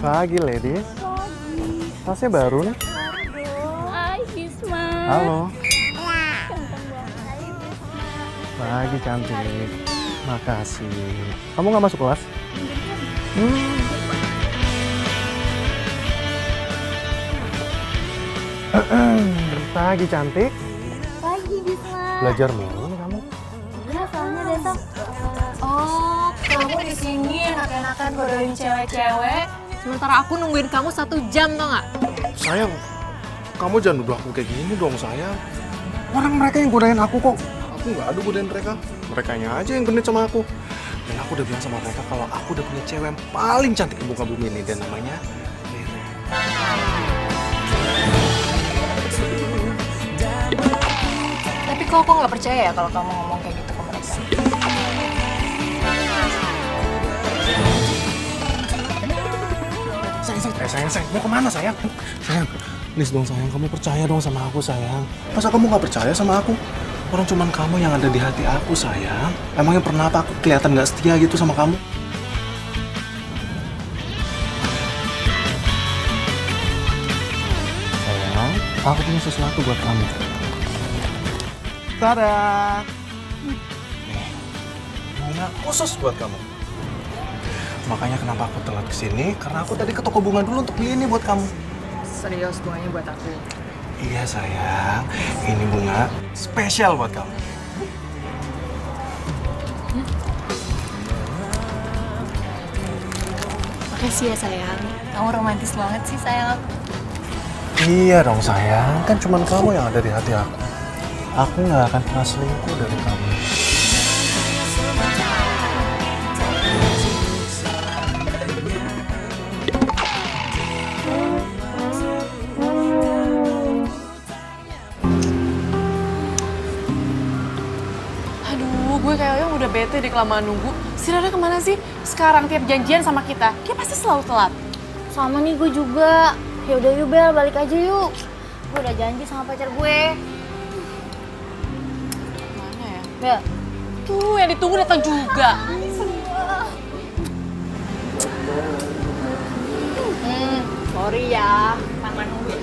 Pagi, ladies. Pagi. Tasnya baru nih. Hai, Bisma. Halo. Ganteng banget. Hai, Bisma. Pagi, cantik. Makasih. Kamu nggak masuk kelas? Pagi, cantik. Pagi, Bisma. Belajar mulu nih kamu. Iya, soalnya besok. Oh, kamu di sini enak-enakan godain cewek-cewek. Sementara aku nungguin kamu 1 jam, tau nggak? Sayang, kamu jangan nuduh aku kayak gini dong, sayang. Orang mereka yang godain aku kok. Aku nggak ada godain mereka. Merekanya aja yang genit sama aku. Dan aku udah bilang sama mereka kalau aku udah punya cewek yang paling cantik di muka bumi ini. Dan namanya Rere. Tapi kok aku nggak percaya ya kalau kamu ngomong kayak gitu ke mereka? Sayang, mau kemana sayang? Sayang, please dong sayang, kamu percaya dong sama aku sayang. Masa kamu nggak percaya sama aku? Orang cuman kamu yang ada di hati aku sayang. Emangnya pernah apa aku kelihatan nggak setia gitu sama kamu? Sayang, aku punya sesuatu buat kamu. Tada! Nih, bunga khusus buat kamu. Makanya kenapa aku telat kesini, karena aku tadi ke toko bunga dulu untuk beli ini buat kamu. Serius, bunganya buat aku. Iya sayang, ini bunga spesial buat kamu. Makasih ya sayang, kamu romantis banget sih sayang. Iya dong sayang, kan cuman kamu yang ada di hati aku. Aku nggak akan pernah selingkuh dari kamu. Gue kayaknya udah bete deh kelamaan nunggu. Si Rara kemana sih? Sekarang tiap janjian sama kita, dia pasti selalu telat. Sama nih gue juga. Ya udah yuk Bel, balik aja yuk. Gue udah janji sama pacar gue. Mana ya? Bel. Tuh, yang ditunggu datang juga. Sorry ya. Lama nunggu ya.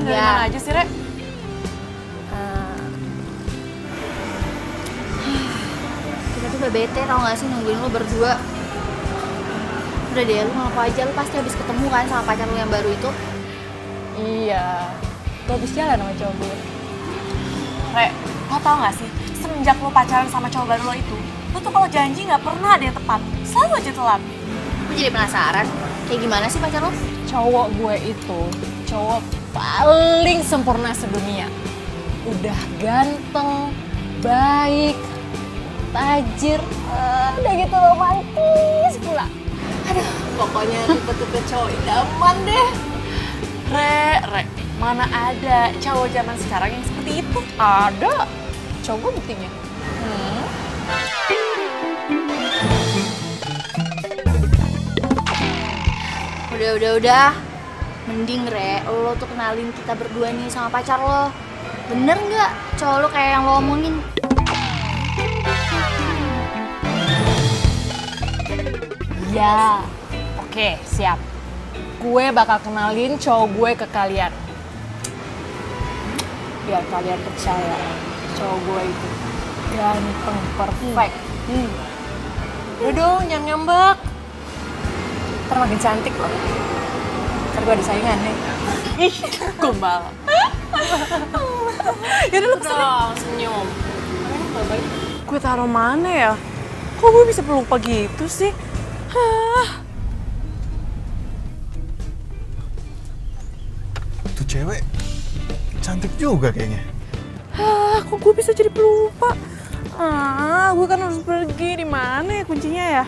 Dari mana aja sih, Re? Kita tuh udah bete tau gak sih nungguin lo berdua. Udah deh, lu ngaku aja, lu pasti habis ketemu kan sama pacar lu yang baru itu. Iya, gue habis jalan sama cowok gue. Re, lo tau gak sih, semenjak lo pacaran sama cowok baru lo itu, lo tuh kalau janji gak pernah ada yang tepat, selalu aja telat. Gue jadi penasaran, kayak gimana sih pacar lo? Cowok gue itu, cowok paling sempurna sedunia. Udah ganteng, baik, tajir, udah gitu romantis pula. Aduh, pokoknya tipe-tipe cowok idaman deh. Re, mana ada cowok zaman sekarang yang seperti itu? Ada. Coba buktinya. Udah. Mending Re, lo tuh kenalin kita berdua nih sama pacar lo. Bener nggak cowok lo kayak yang lo omongin? Ya, oke, siap. Gue bakal kenalin cowok gue ke kalian. Biar kalian percaya, cowok gue itu ganteng, perfect. Udah dong, jangan ngambek. Ntar makin cantik loh. Ntar gue ada saingan nih. Ih, gombal. Yaudah lu pesen dong, senyum. Gue taruh mana ya? Kok gue bisa pelupa gitu sih? Tuh cewek cantik juga kayaknya. Kok gue bisa jadi pelupa? Gue kan harus pergi. Di mana ya kuncinya ya?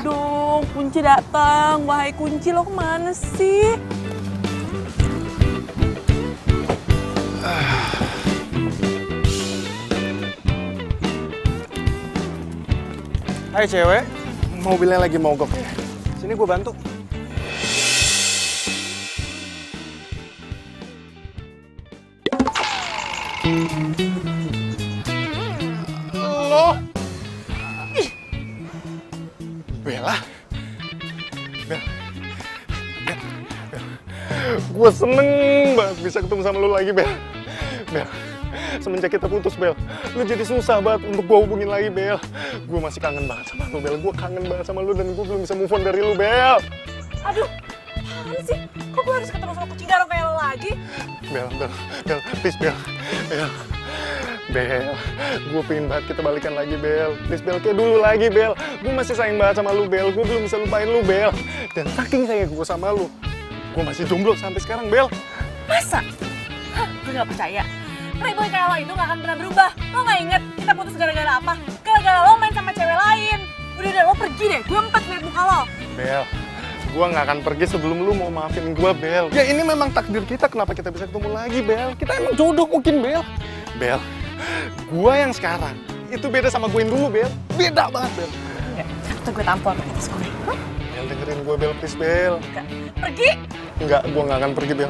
Dong, kunci datang. Wahai kunci, lo kemana sih? Hai cewek, mobilnya lagi mogok ya. Sini gue bantu. Lo Bella. Bel. Bel. Bel. Gue seneng banget bisa ketemu sama lu lagi, Bel. Bel. Semenjak kita putus, Bel, lu jadi susah banget untuk gue hubungin lagi, Bel. Gue masih kangen banget sama lu, Bel. Gue kangen banget sama lu dan gue belum bisa move on dari lu, Bel. Aduh, apaan sih? Kok gue harus ketemu sama kucing garong kayak lo lagi? Bel, please, Bel. Bel, gue pengen banget kita balikan lagi, Bel. Please, Bel, kayak dulu lagi, Bel. Gue masih sayang banget sama lu, Bel. Gue belum bisa lupain lu, Bel. Dan saking sayang gue sama lu, gue masih jomblo sampai sekarang, Bel. Masa? Hah, gue gak percaya. Playboy kayak lo itu gak akan pernah berubah. Lo gak inget kita putus gara-gara apa? Gara-gara lo main sama cewek lain. Udah, lo pergi deh. Gue empat liat muka lo. Bel, gue gak akan pergi sebelum lu mau maafin gue, Bel. Ya ini memang takdir kita, kenapa kita bisa ketemu lagi, Bel? Kita emang jodoh mungkin, Bel. Bel, gue yang sekarang itu beda sama gue yang dulu, Bel. Beda banget, Bel. Enggak, atau gue tampol pakai tas gue. Bel, dengerin gue, Bel, please, Bel. Enggak. Pergi? Enggak, gue gak akan pergi, Bel.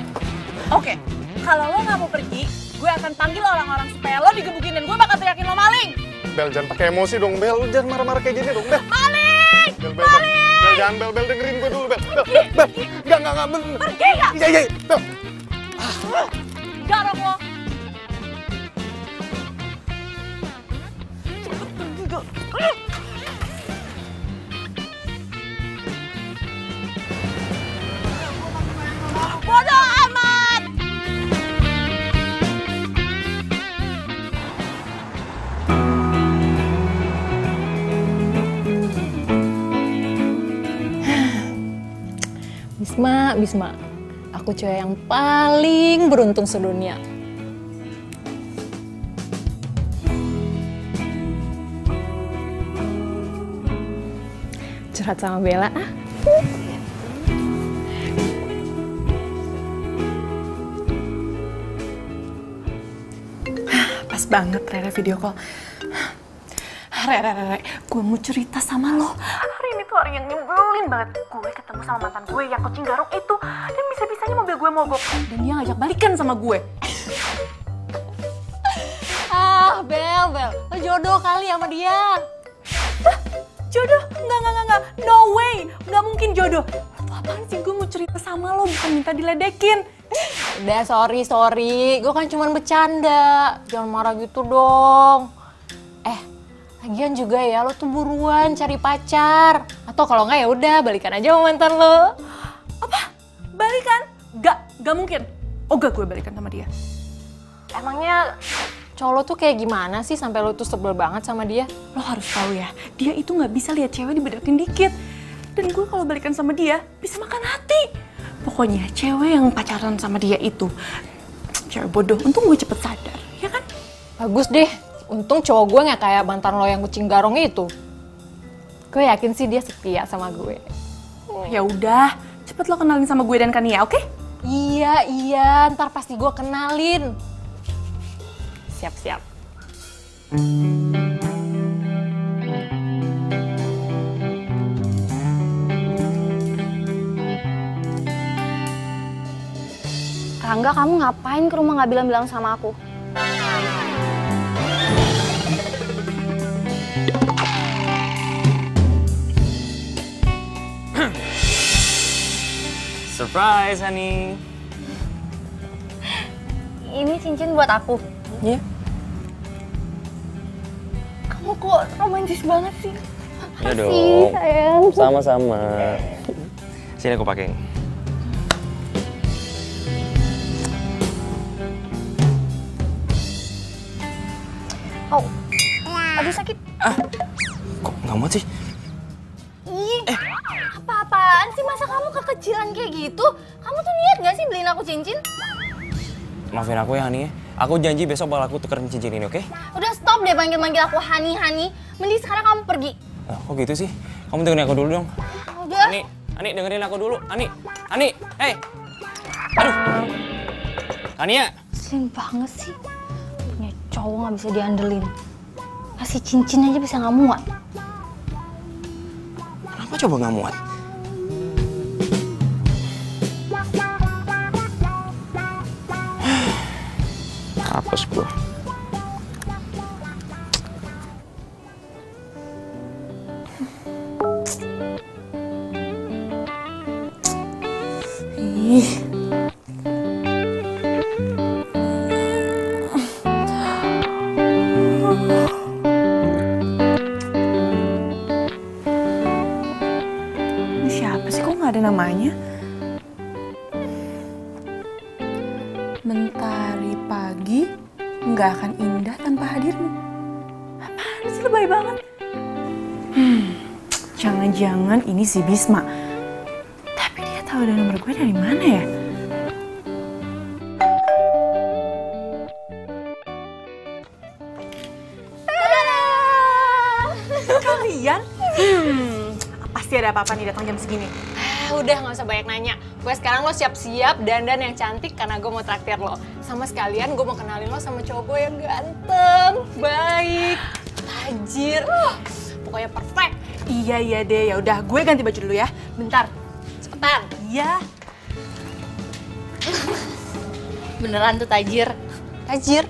Oke, kalau lo gak mau pergi, gue akan panggil orang-orang supaya lo digebukin dan gue bakal teriakin lo maling. Bel, jangan pakai emosi dong, Bel. Lu jangan marah-marah kayak gini dong, Bel. Maling! Bel, Bel, jangan, Bel, dengerin gue dulu, Bel. Bel, enggak, Bel. Pergi gak? Iya, Bel. Garong lo. Bodoh amat! Bisma, aku cewek yang paling beruntung sedunia. Curhat sama Bella, ah. Pas banget Rere video call. Rere, gue mau cerita sama lo. Hari ini tuh hari yang nyebelin banget. Gue ketemu sama mantan gue yang kucing garong itu. Dan bisa-bisanya mobil gue mogok. Dan dia ngajak balikan sama gue. Ah, Bel, lo jodoh kali sama dia. Hah? Jodoh? Enggak. No way. Nggak mungkin jodoh. Itu apaan sih? Gue mau cerita sama lo, bukan minta diledekin. Udah, sorry. Gue kan cuma bercanda. Jangan marah gitu dong. Lagian juga ya, lo tuh buruan cari pacar. Atau kalau nggak ya udah balikan aja sama mantan lo. Apa? Balikan? Gak mungkin. Gak gue balikan sama dia. Emangnya cowok lo tuh kayak gimana sih sampai lo tuh sebel banget sama dia? Lo harus tahu ya, dia itu nggak bisa lihat cewek dibedakin dikit. Dan gue kalau balikan sama dia, bisa makan hati. Pokoknya cewek yang pacaran sama dia itu cewek bodoh. Untung gue cepet sadar, ya kan? Bagus deh. Untung cowok gue nggak kayak mantan lo yang kucing garong itu. Gue yakin sih dia setia sama gue. Ya udah, cepet lo kenalin sama gue dan Kania, oke? Iya, ntar pasti gue kenalin. Siap. Rangga, kamu ngapain ke rumah nggak bilang-bilang sama aku? Surprise, honey. Ini cincin buat aku. Iya. Kamu kok romantis banget sih? Ya Makasih, dong. sayang. Sama-sama. Sini aku pakein. Oh, aduh sakit. Kok nggak muat sih? Ih, apa-apaan sih, masa kamu kekecilan kayak gitu? Kamu tuh niat gak sih beliin aku cincin? Maafin aku ya, Hani. Aku janji besok bakal aku tukerin cincin ini, oke? Udah stop deh manggil-manggil aku Hani. Mending sekarang kamu pergi. Kok gitu sih? Kamu dengerin aku dulu dong. Udah. Hani, dengerin aku dulu. Hani, hey! Aduh! Hania! Sering banget sih. Punya cowok gak bisa diandelin. Kasih cincin aja bisa gak muat. Kenapa coba nggak muat? Apes gua. Ini siapa sih, kok nggak ada namanya? Mentari pagi nggak akan indah tanpa hadirmu. Apaan sih, lebay banget. Jangan-jangan ini si Bisma. Tapi dia tahu ada nomor gue dari mana ya? Kalian? Pasti ada apa-apa nih datang jam segini. Udah nggak usah banyak nanya. Gue sekarang lo siap-siap dandan yang cantik karena gue mau traktir lo. Sama sekalian gue mau kenalin lo sama cowok gue yang ganteng, baik, tajir, pokoknya perfect. Iya deh, ya udah gue ganti baju dulu ya. Bentar. Cepetan. Iya. Beneran tuh tajir. Tajir.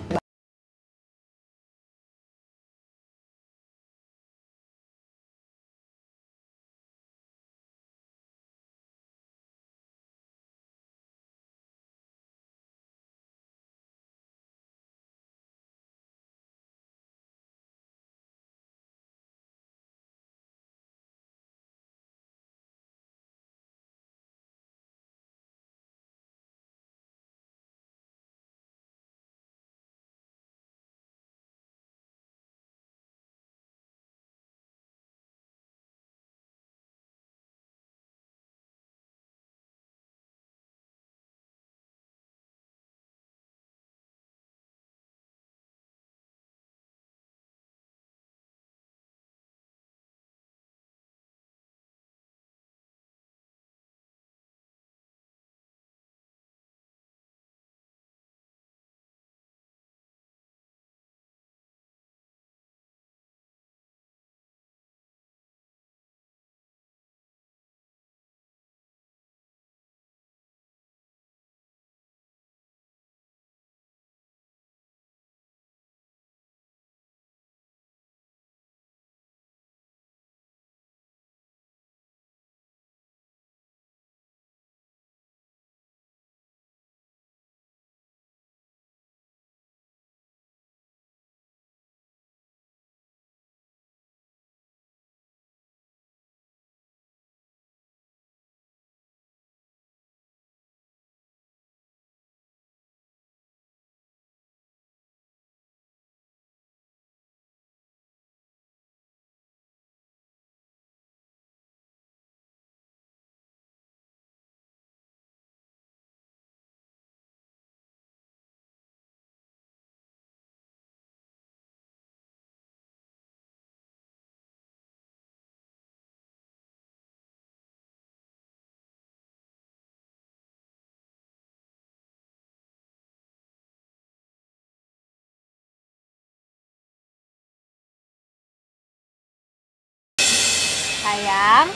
Sayang,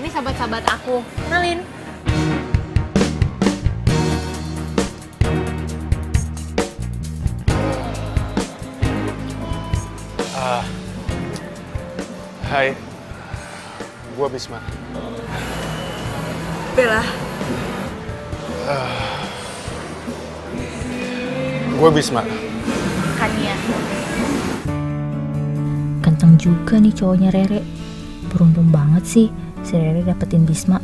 ini sahabat-sahabat aku. Kenalin. Hai, gua Bisma. Bella. Gua Bisma. Kania. Ganteng juga nih cowoknya Rere. Beruntung banget sih si Rere dapetin Bisma.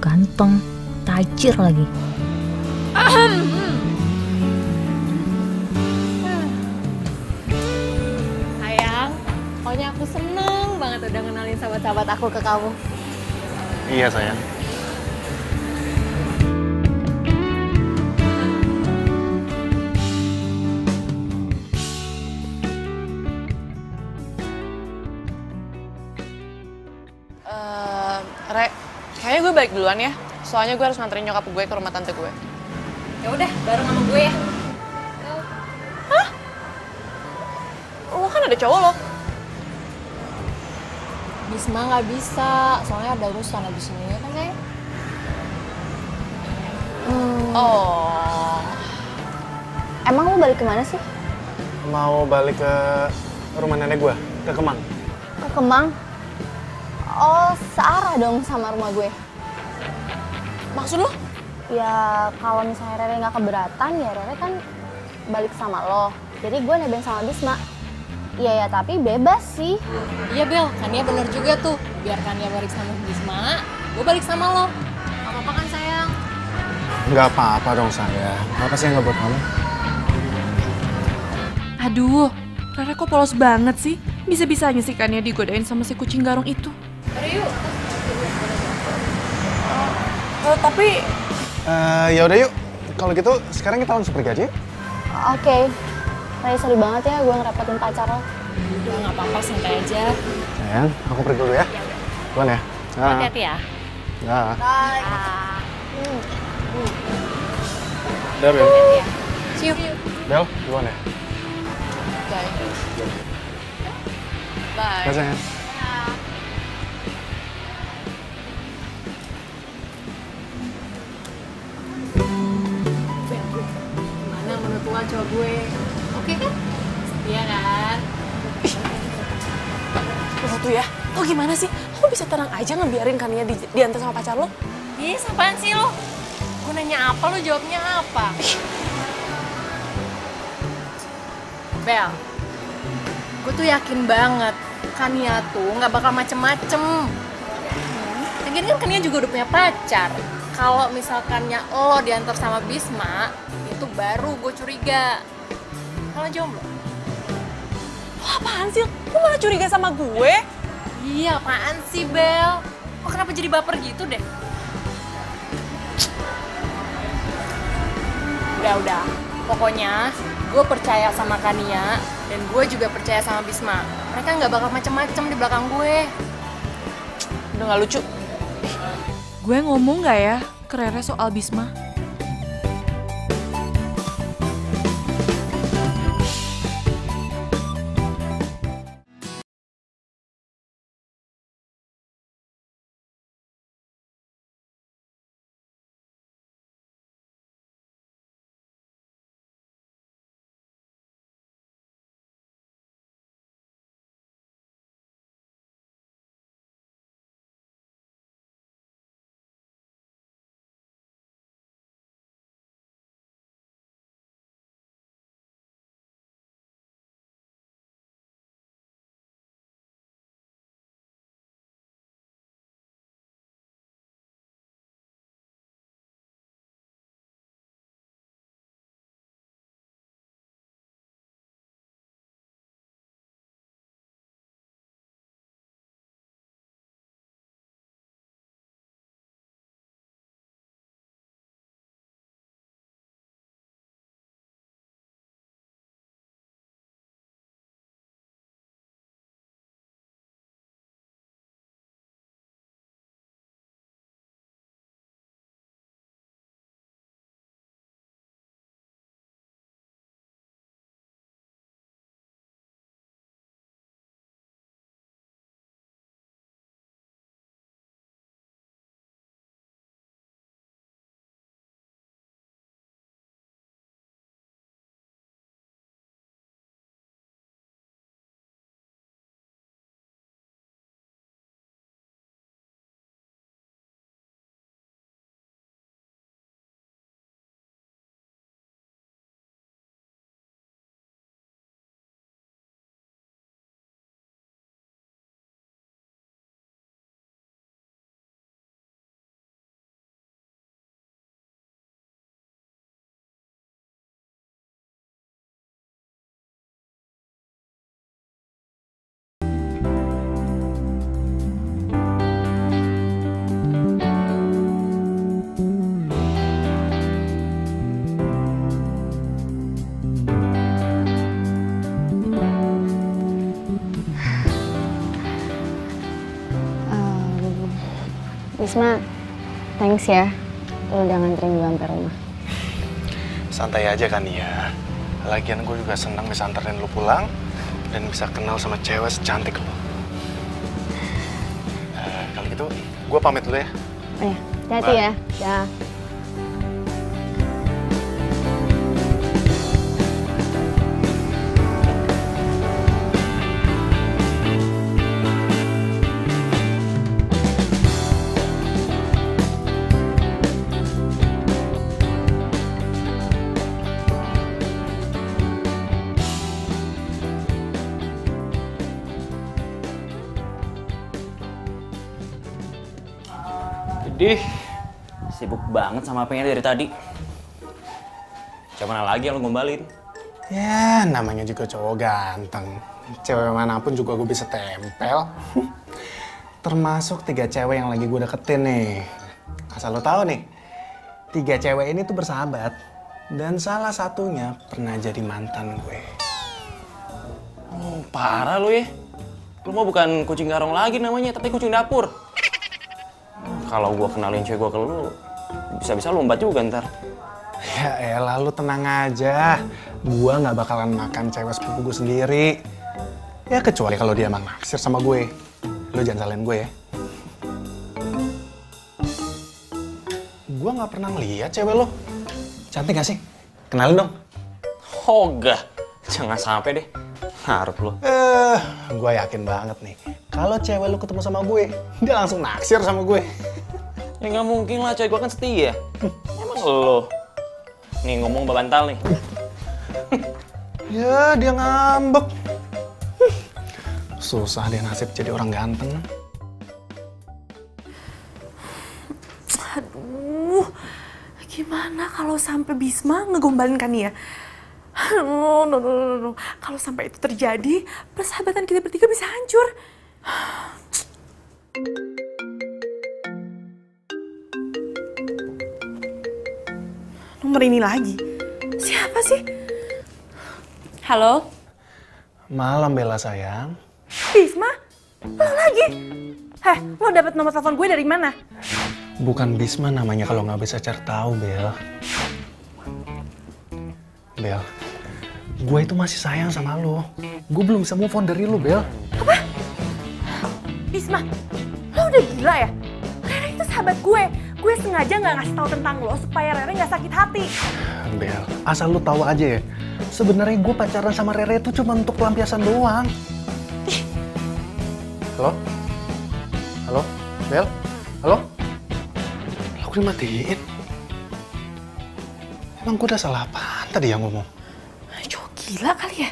Ganteng, tajir lagi. Sayang, pokoknya aku seneng banget udah kenalin sahabat-sahabat aku ke kamu. Iya sayang. Re, kayaknya gue balik duluan ya. Soalnya gue harus nganterin nyokap gue ke rumah tante gue. Ya udah, bareng sama gue ya. Lo kan ada cowok lo. Bisma nggak bisa, soalnya ada urusan abis ini ya kan sayang? Oh. Emang lu balik kemana sih? Mau balik ke rumah nenek gua, ke Kemang. Ke Kemang? Oh, searah dong sama rumah gue. Maksud lo? Ya, kalau misalnya Rere nggak keberatan, ya Rere kan balik sama lo. Jadi gue nebeng sama Bisma. Iya ya, tapi bebas sih. Iya Bel, Kania bener juga tuh. Biar Kania balik sama Bisma, gue balik sama lo. Gak apa-apa kan sayang? Nggak apa-apa dong sayang. Apa sih yang nggak buat kamu? Aduh, Rere kok polos banget sih? Bisa-bisanya sih Kania digodain sama si kucing garong itu. Yuk. Tapi Ya udah yuk. Kalau gitu sekarang kita langsung pergi aja yuk. Oke. Ray, sorry banget ya gue ngerepotin pacar lo. Udah gak apa-apa, santai aja. Sayang, aku pergi dulu ya. Duluan ya. Hati-hati ya. Nah. Bye. Udah, Bel. See you. Bel, duluan ya. Bye. Bye, sayang. Gimana menurut lo cowok gue? Oke kan? Iya kan? lo tuh ya, lo gimana sih? Lo bisa tenang aja ngebiarin Kania diantar sama pacar lo? Ih, apaan sih lo? Gue nanya apa, lo jawabnya apa? Bel, gue tuh yakin banget Kania tuh nggak bakal macem-macem. Lagian kan Kania juga udah punya pacar. Kalau misalkannya lo diantar sama Bisma, itu baru gue curiga. Kalau jomblo? Lo apaan sih? Lo malah curiga sama gue? Iya, apaan sih Bel? Kok kenapa jadi baper gitu deh? Udah. Pokoknya gue percaya sama Kania dan gue juga percaya sama Bisma. Mereka nggak bakal macem-macem di belakang gue. Udah gak lucu. Gue ngomong gak ya ke Rere soal Bisma? Bisma, thanks ya. Lo udah nganterin gue sampai rumah. Santai aja kan ya. Lagian gue juga senang bisa anterin lu pulang dan bisa kenal sama cewek secantik lo. Kalau gitu, gue pamit dulu ya. Oh ya, hati-hati ya. Dah. Widih, sibuk banget sama apanya dari tadi. Siapa mana lagi yang lo gombalin? Ya, namanya juga cowok ganteng. Cewek manapun juga gue bisa tempel. Termasuk 3 cewek yang lagi gue deketin nih. Asal lo tahu nih, 3 cewek ini tuh bersahabat. Dan salah satunya pernah jadi mantan gue. Oh, parah lo ya. Lo mau bukan kucing garong lagi namanya, tapi kucing dapur. Kalau gue kenalin cewek gue ke lo, bisa-bisa lombat juga ntar. Ya elah, lu tenang aja. Gua nggak bakalan makan cewek sepupu gue sendiri. Ya kecuali kalau dia emang naksir sama gue. Lu jangan salahin gue ya. Gua nggak pernah ngeliat cewek lo. Cantik gak sih? Kenalin dong. Ogah, jangan sampai deh. Harap lo. Gue yakin banget nih. Kalau cewek lu ketemu sama gue, dia langsung naksir sama gue. Ya nggak mungkin lah, cewek gue kan setia. Emang lo? Nih ngomong babantal nih. Ya dia ngambek. Susah dia nasib jadi orang ganteng. Aduh, gimana kalau sampai Bisma ngegombalin Kania? No. Kalau sampai itu terjadi, persahabatan kita bertiga bisa hancur. Nomor ini lagi. Siapa sih? Halo? Malam Bella sayang. Bisma? Lo lagi? Lo dapet nomor telepon gue dari mana? Bukan Bisma namanya kalau nggak bisa cari tahu, Bel. Bel, gue itu masih sayang sama lo. Gue belum bisa move on dari lo, Bel. Apa? Bisma, lo udah gila ya? Rere itu sahabat gue. Gue sengaja nggak ngasih tahu tentang lo supaya Rere nggak sakit hati. Bel, asal lo tahu aja ya. Sebenarnya gue pacaran sama Rere itu cuma untuk pelampiasan doang. Halo? Halo? Bel? Halo? Aku dimatiin. Emang gue udah salah apaan tadi yang ngomong? Cowok gila kali ya?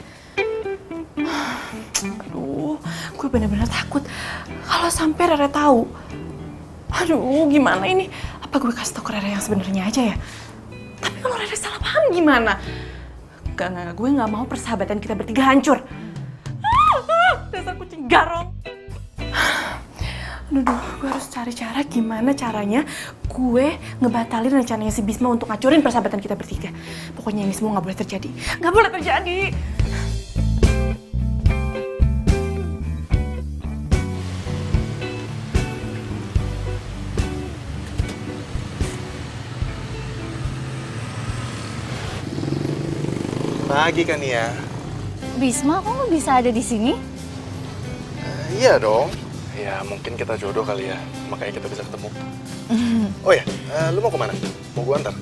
Aduh, gue bener-bener takut kalau sampai Rere tahu. Aduh, gimana ini? Apa gue kasih tau ke Rere yang sebenarnya aja ya? Tapi kalau Rere salah paham gimana? Gak, gue gak mau persahabatan kita bertiga hancur. Dasar kucing garong. Aduh, gue harus cari cara gimana caranya gue ngebatalin rencananya si Bisma untuk ngacurin persahabatan kita bertiga. Pokoknya ini semua gak boleh terjadi. Gak boleh terjadi! Pagi kan ya? Bisma, kok lo bisa ada di sini? Iya dong. Ya mungkin kita jodoh kali ya, makanya kita bisa ketemu. Oh ya, lu mau kemana? Mau gua antar?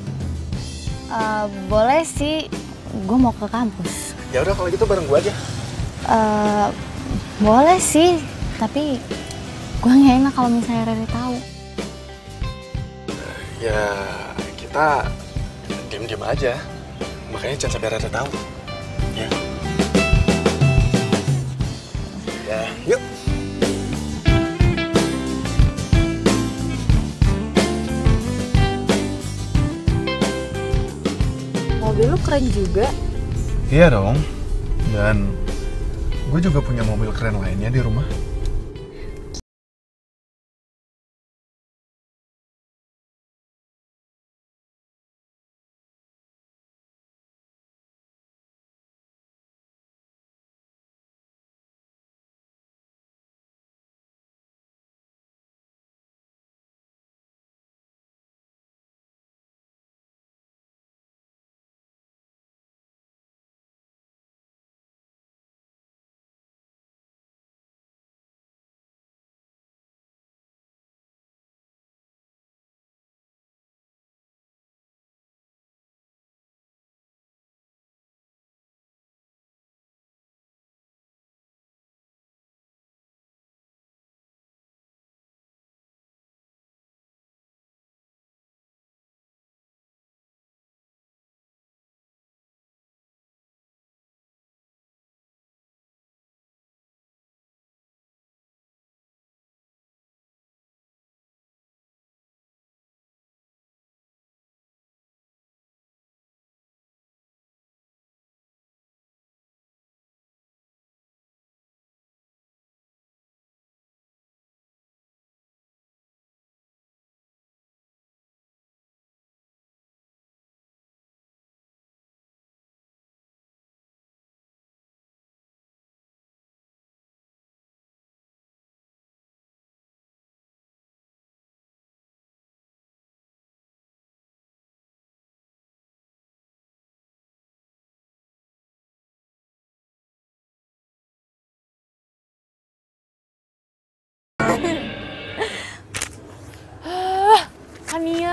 Boleh sih, gue mau ke kampus. Ya udah kalau gitu bareng gua aja. Boleh sih, tapi gue nggak enak kalau misalnya Rere tahu. Ya kita diem-diem aja, makanya jangan sampai Rere tahu. Ya. Ya, yuk. Mobil lu keren juga. Iya dong. Dan gue juga punya mobil keren lainnya di rumah.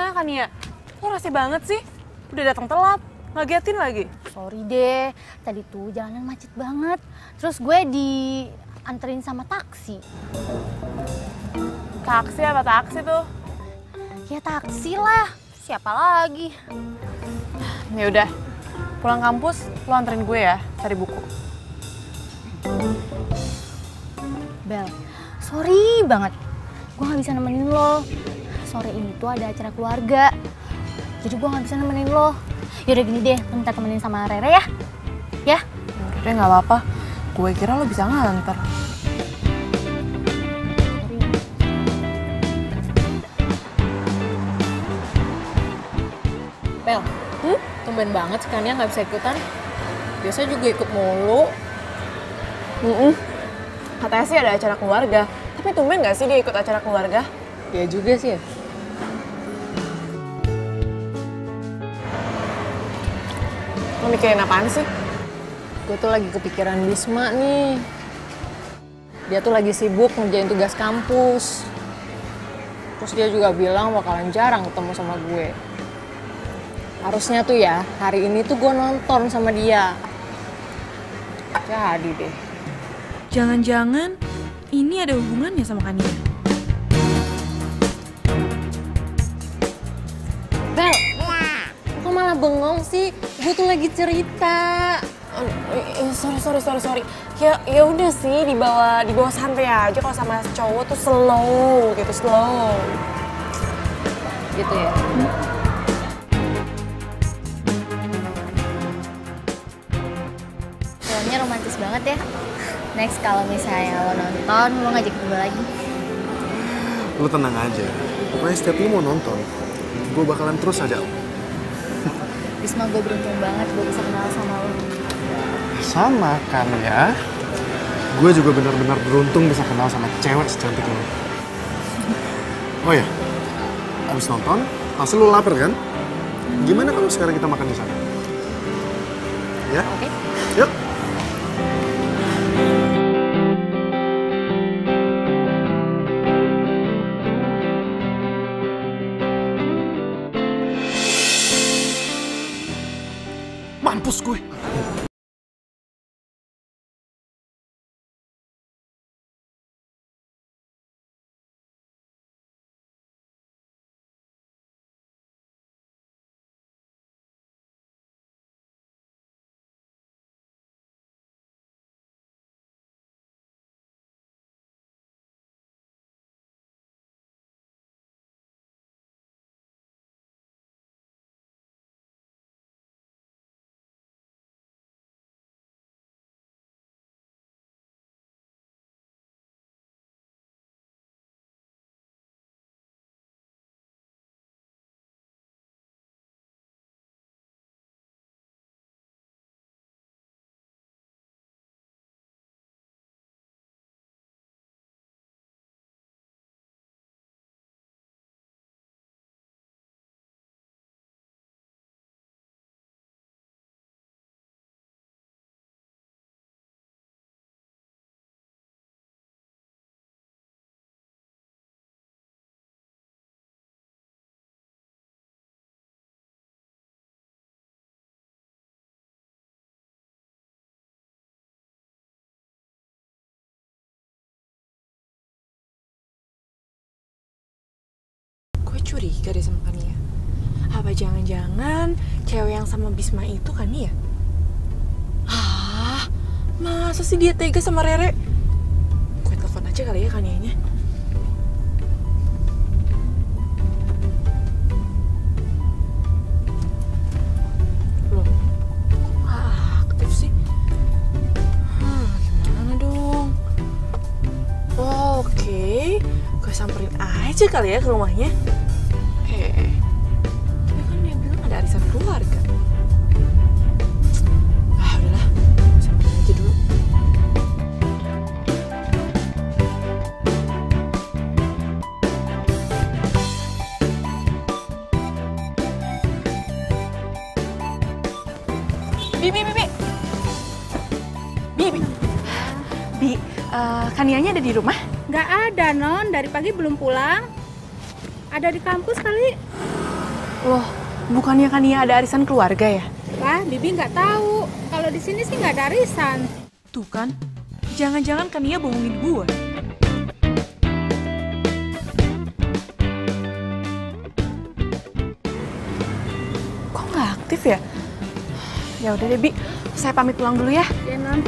mana, Kania? Lo rese banget sih. Udah datang telat, ngagetin lagi. Sorry deh, tadi tuh jalanan macet banget. Terus gue dianterin sama taksi. Taksi apa taksi tuh? Ya taksi lah, siapa lagi? Ya udah, pulang kampus lo anterin gue ya cari buku. Bel, sorry banget. Gue gak bisa nemenin lo. Sore ini tuh ada acara keluarga. Jadi gue gak bisa nemenin lo. Yaudah gini deh, lo minta temenin sama Rere ya? Ya? Udah deh gak apa-apa. Gue kira lo bisa nganter. Bel, tumben banget sekalian nggak bisa ikutan. Biasanya juga ikut mulu. Katanya sih ada acara keluarga. Tapi tumben gak sih dia ikut acara keluarga? Ya juga sih ya. Lo mikirin apaan sih? Gue tuh lagi kepikiran Bisma nih. Dia tuh lagi sibuk ngerjain tugas kampus. Terus dia juga bilang bakalan jarang ketemu sama gue. Harusnya tuh ya, hari ini tuh gue nonton sama dia. Jadi deh. Jangan-jangan ini ada hubungannya sama Kania. Bel, kok malah bengong sih? Gue tuh lagi cerita. Sorry. Ya udah sih, dibawa santai aja. Kalau sama cowok tuh slow gitu, slow. Gitu ya. Filmnya romantis banget ya. Next kalau misalnya lo nonton, lo ngajak gue lagi. Lu tenang aja. Pokoknya setiap lu mau nonton, gue bakalan terus aja. Bisma, gue beruntung banget gue bisa kenal sama lo. Sama kan ya. Gue juga benar-benar beruntung bisa kenal sama cewek secantik lo. Oh ya, abis nonton, pasti lu lapar kan? Gimana kalau sekarang kita makan di sana? Ya? Oke. Yuk. Mampus gue. Curiga deh sama Kania. Apa jangan-jangan cewek yang sama Bisma itu Kania? Masa sih dia tega sama Rere? Gue telepon aja kali ya Kanianya. Loh, aktif sih. Gimana dong? Oke, gue samperin aja kali ya ke rumahnya. Tapi kan dia bilang ada arisan keluarga. Udahlah, samperin aja dulu. Bi, Kanianya ada di rumah? Nggak ada, Non. Dari pagi belum pulang. Ada di kampus kali. Loh, bukannya Kania ada arisan keluarga ya? Wah, Bibi nggak tahu. Kalau di sini sih nggak ada arisan. Tuh kan, jangan-jangan Kania bohongin gue. Kok nggak aktif ya? Ya udah deh, Bi. Saya pamit pulang dulu ya. Ya, Non.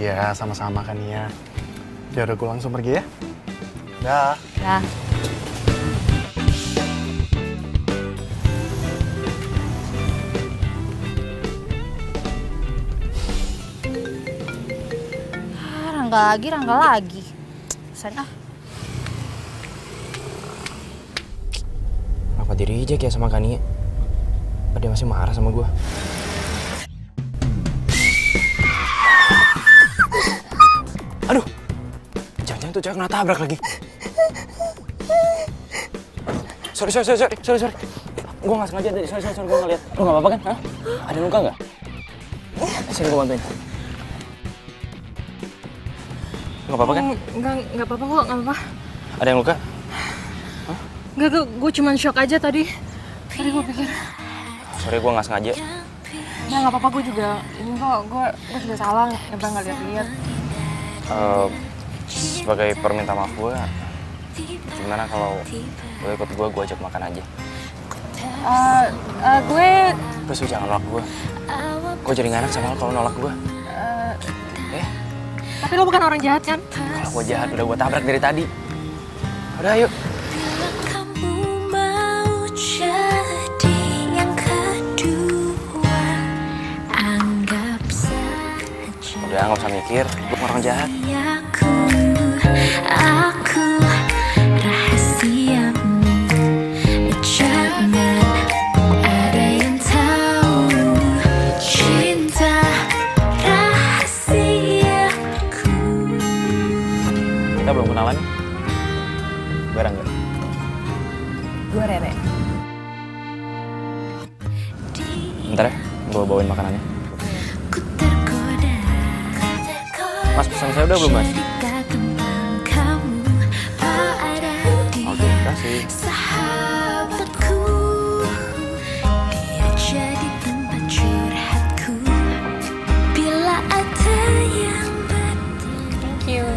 Iya, sama-sama kan ya. Ya udah gue langsung pergi ya. Dah. Dah. Rangga lagi. Pesan ah. Apa di reject ya sama Kania? Apa dia masih marah sama gue? Aduh, jangan-jangan tuh cewek kena tabrak lagi. Sorry. Gue nggak sengaja tadi. Sorry, gue nggak lihat. Lo nggak apa-apa kan? Hah? Ada luka nggak? Sini gue bantuin. Nggak apa-apa kan? Nggak apa-apa kok, nggak apa-apa. Ada yang luka? Nggak, gue cuma shock aja tadi. Tadi gue pikir. Sorry, gue nggak sengaja. Nggak apa-apa, gue juga. Ini kok, gue juga salah. Nggak lihat-lihat. Sebagai permintaan maaf gue, gimana kalau lo ikut gue ajak makan aja? Gue... Please, jangan nolak gue. Gue jadi nggak enak sama lo kalau nolak gue. Tapi lo bukan orang jahat kan? Kalau gue jahat udah gue tabrak dari tadi. Udah, ayo. Udah, nggak usah mikir. Gue orang jahat. Aku rahasiamu, jangan ada yang tahu. Cinta rahasiaku. Kita belum kenalan. Gue Rangga. Gue Rere. Bentar ya, gue bawain makanannya. Mas, pesan saya udah belum, Mas? Oke, kasih. Sahabatku, dia jadi tempat curhatku. Bila ada yang Thank you.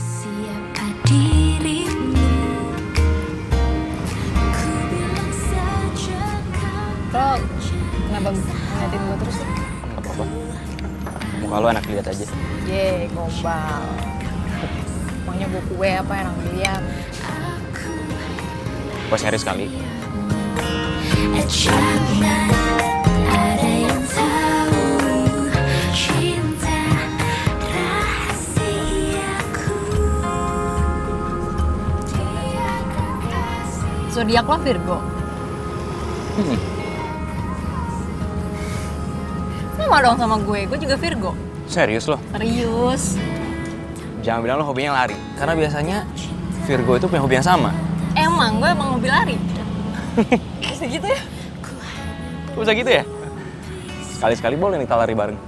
siapa dirimu, ku bilang saja kau. Lo kenapa ngeliatin gue terus? Nggak apa-apa. Muka lo enak dilihat aja. Ye, gombal. Pokoknya gue kue apa yang dilihat. Gue serius sekali. Jangan ada yang tahu. Cinta rahasiaku. Zodiak lo Virgo. Sama dong sama gue juga Virgo. Serius lo? Serius. Jangan bilang lo hobinya lari. Karena biasanya Virgo itu punya hobi yang sama. Emang gue emang hobi lari. Bisa gitu ya? Kok bisa gitu ya? Sekali-sekali boleh nih kita lari bareng.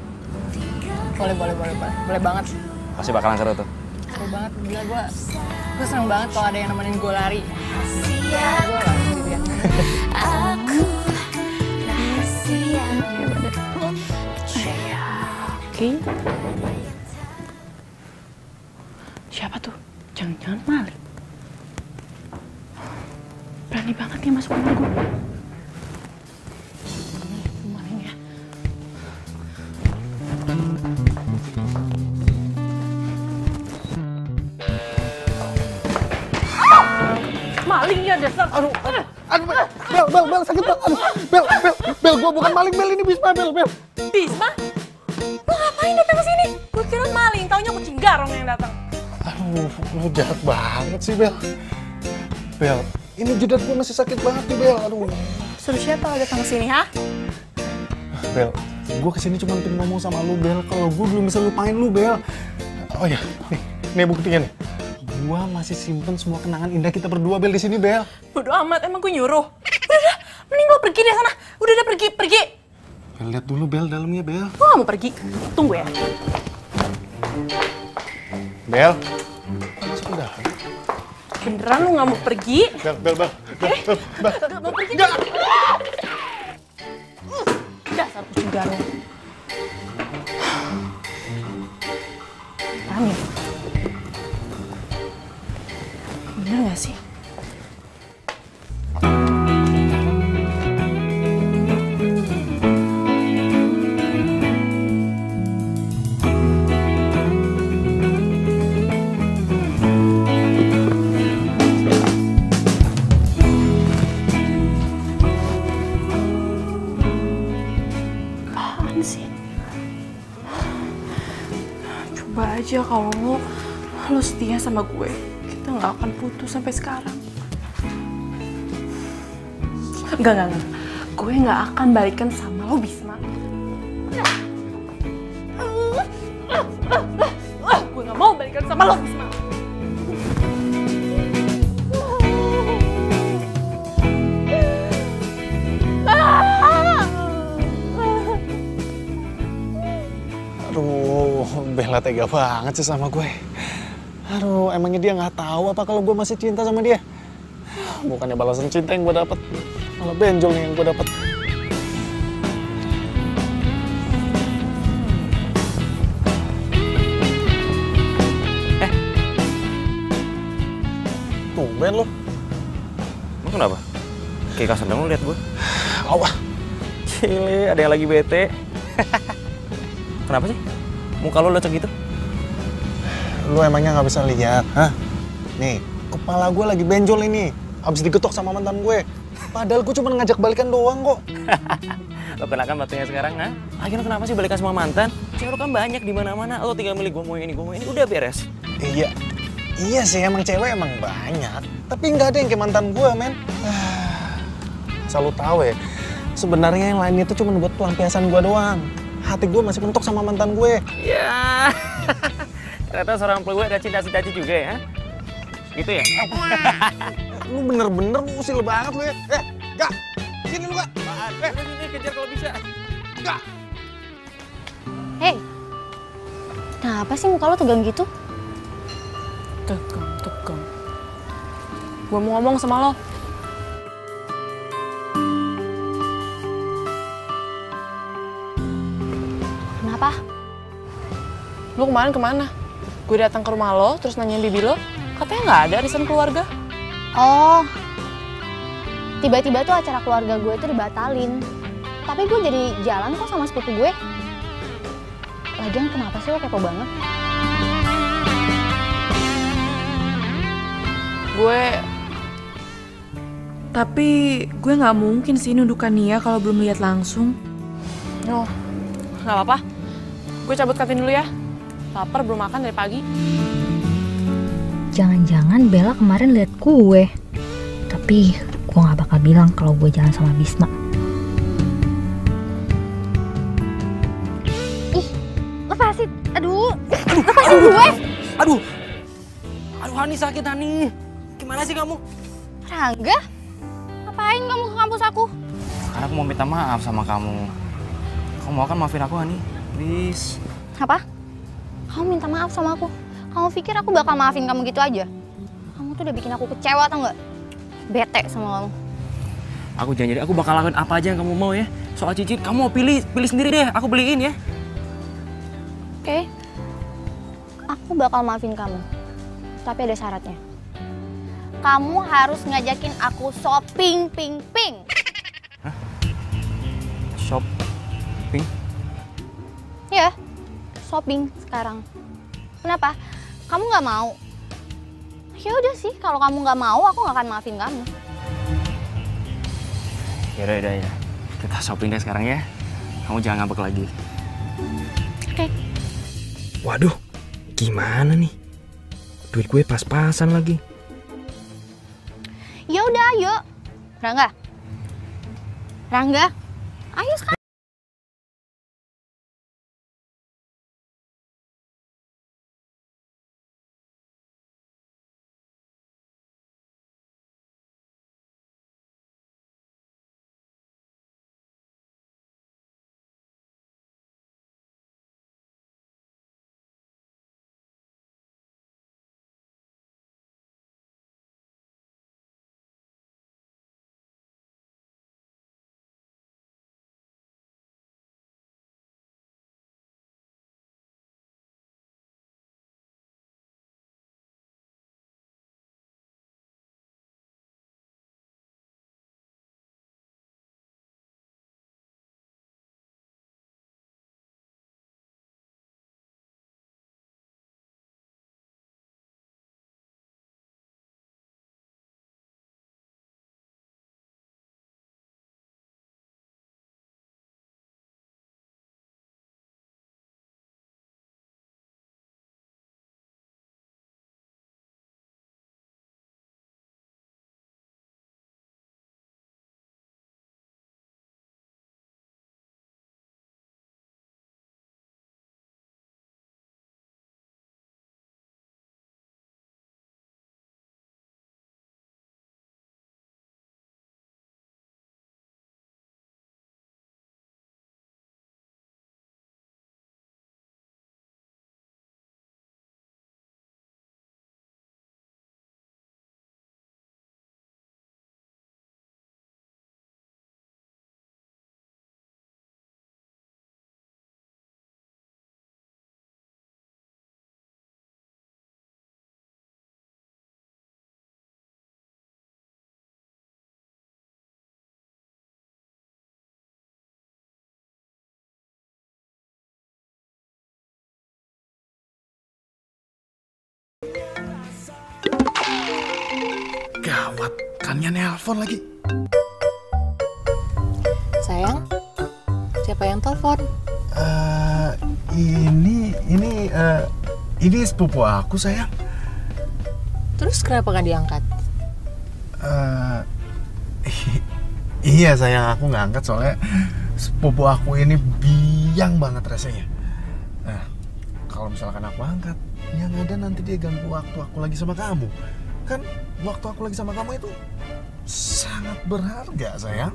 Boleh banget. Pasti bakalan seru tuh. Seru banget, gila gue seneng banget kalau ada yang nemenin gue lari. Gue lari sendirian. Aku rahasiamu. Oke. Siapa tuh? Jangan-jangan maling. Berani banget dia masuk rumah gue. Malingnya. Malingnya dasar. Aduh, Bel, sakit Bel. Aduh, Bel, gue bukan maling, Bel, ini Bisma, Bel. Bisma? Lo ngapain datang ke sini? Gue kira maling, taunya kucing garong yang datang. Aduh, lu jahat banget sih, Bel. Bel, ini jidat gue masih sakit banget nih, Bel. Aduh. Suruh siapa lo datang ke sini, ha? Bel, gue kesini cuma untuk ngomong sama lu, Bel. Kalau gue belum bisa lupain lu, Bel. Oh ya, nih, nih buktinya nih. Gua masih simpen semua kenangan indah kita berdua, Bel, di sini, Bel. Bodo amat, emang gue nyuruh. Udah, mending lo pergi deh sana. Udah, pergi. Bel, lihat dulu, Bel, dalamnya, Bel. Gue gak mau pergi. Tunggu ya. Bel. Sudah. Beneran lo gak mau pergi? Bel. Gak mau pergi? Nggak. Dasar kucing garong. Paham ya? Bener gak sih? Apaan sih? Coba aja kalau lo setia sama gue, kita nggak akan putus sampai sekarang. Enggak. Gue nggak akan balikan sama lo, Bisma. Gue nggak mau balikan sama lo, Bisma. Aduh, Bella tega banget sih sama gue. Aduh, emangnya dia nggak tahu apa kalau gue masih cinta sama dia? Bukannya balasan cinta yang gue dapet, malah benjol nih yang gue dapet. Tumben lo. Emang kenapa? Kayak kasar dong lu liat gue. Awah. Cile, ada yang lagi bete. Kenapa sih? Muka lu lecek gitu? Lu emangnya nggak bisa lihat, hah? Nih, kepala gue lagi benjol ini. Habis digetok sama mantan gue. Padahal gue cuma ngajak balikan doang kok. Lo kenakan batunya sekarang, ha? Akhirnya kenapa sih balikan sama mantan? Cewek lo kan banyak di mana-mana. Lo tinggal milih gue mau ini, udah beres. Iya sih, emang cewek emang banyak. Tapi nggak ada yang kayak mantan gue, men. Selalu tahu ya, sebenarnya yang lain itu cuma buat pelampiasan gue doang. Hati gue masih mentok sama mantan gue. Ya. Ternyata seorang pelue ada cinta-cinta juga ya? Gitu ya? Lu bener-bener usil banget lu ya. Gak! Sini lu, Gak! Sini kejar kalau bisa. Gak! Hei, kenapa sih muka lo tegang gitu? Tegang. Gue mau ngomong sama lo. Kenapa? Lo kemarin kemana? Gue datang ke rumah lo, terus nanyain bibi lo, katanya nggak ada arisan keluarga. Oh, tiba-tiba tuh acara keluarga gue tuh dibatalin. Tapi gue jadi jalan kok sama sepupu gue. Lagian kenapa sih lo kepo banget? Tapi gue nggak mungkin sih nundukan Nia kalau belum lihat langsung. Oh, nggak apa-apa. Gue cabut kantin dulu ya. Lapar, belum makan dari pagi. Jangan-jangan Bella kemarin lihat gue. Tapi gue gak bakal bilang kalau gue jalan sama Bisma. Ih, lepasin. Aduh, lepasin gue. Aduh, Hani sakit, Hani. Gimana sih kamu? Rangga, ngapain kamu ke kampus aku? Karena aku mau minta maaf sama kamu. Kamu mau kan maafin aku, Hani? Please. Apa? Kamu minta maaf sama aku? Kamu pikir aku bakal maafin kamu gitu aja? Kamu tuh udah bikin aku kecewa tau nggak? Bete sama kamu. Aku janji deh, aku bakal lakuin apa aja yang kamu mau ya. Soal cincin, kamu mau pilih sendiri deh. Aku beliin ya. Oke. Aku bakal maafin kamu. Tapi ada syaratnya. Kamu harus ngajakin aku shopping, ping. Shopping? Ya, shopping sekarang. Kenapa? Kamu nggak mau? Ya udah sih, kalau kamu nggak mau, aku nggak akan maafin kamu. Yaudah ya. Kita shopping deh sekarang ya. Kamu jangan ngambek lagi. Oke. Waduh, gimana nih? Duit gue pas-pasan lagi. Ya udah, ayo. Rangga, ayo sekarang. Gawat, Kania nelpon lagi. Sayang, siapa yang telepon? Ini sepupu aku, sayang. Terus kenapa gak diangkat? Iya sayang, aku nggak angkat soalnya sepupu aku ini biang banget rasanya. Nah, kalau misalkan aku angkat, yang ada nanti dia ganggu waktu aku lagi sama kamu. Kan waktu aku lagi sama kamu itu sangat berharga, sayang.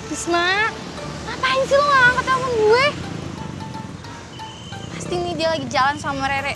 Bisma, ngapain sih lo gak angkat telepon gue? Pasti nih dia lagi jalan sama Rere.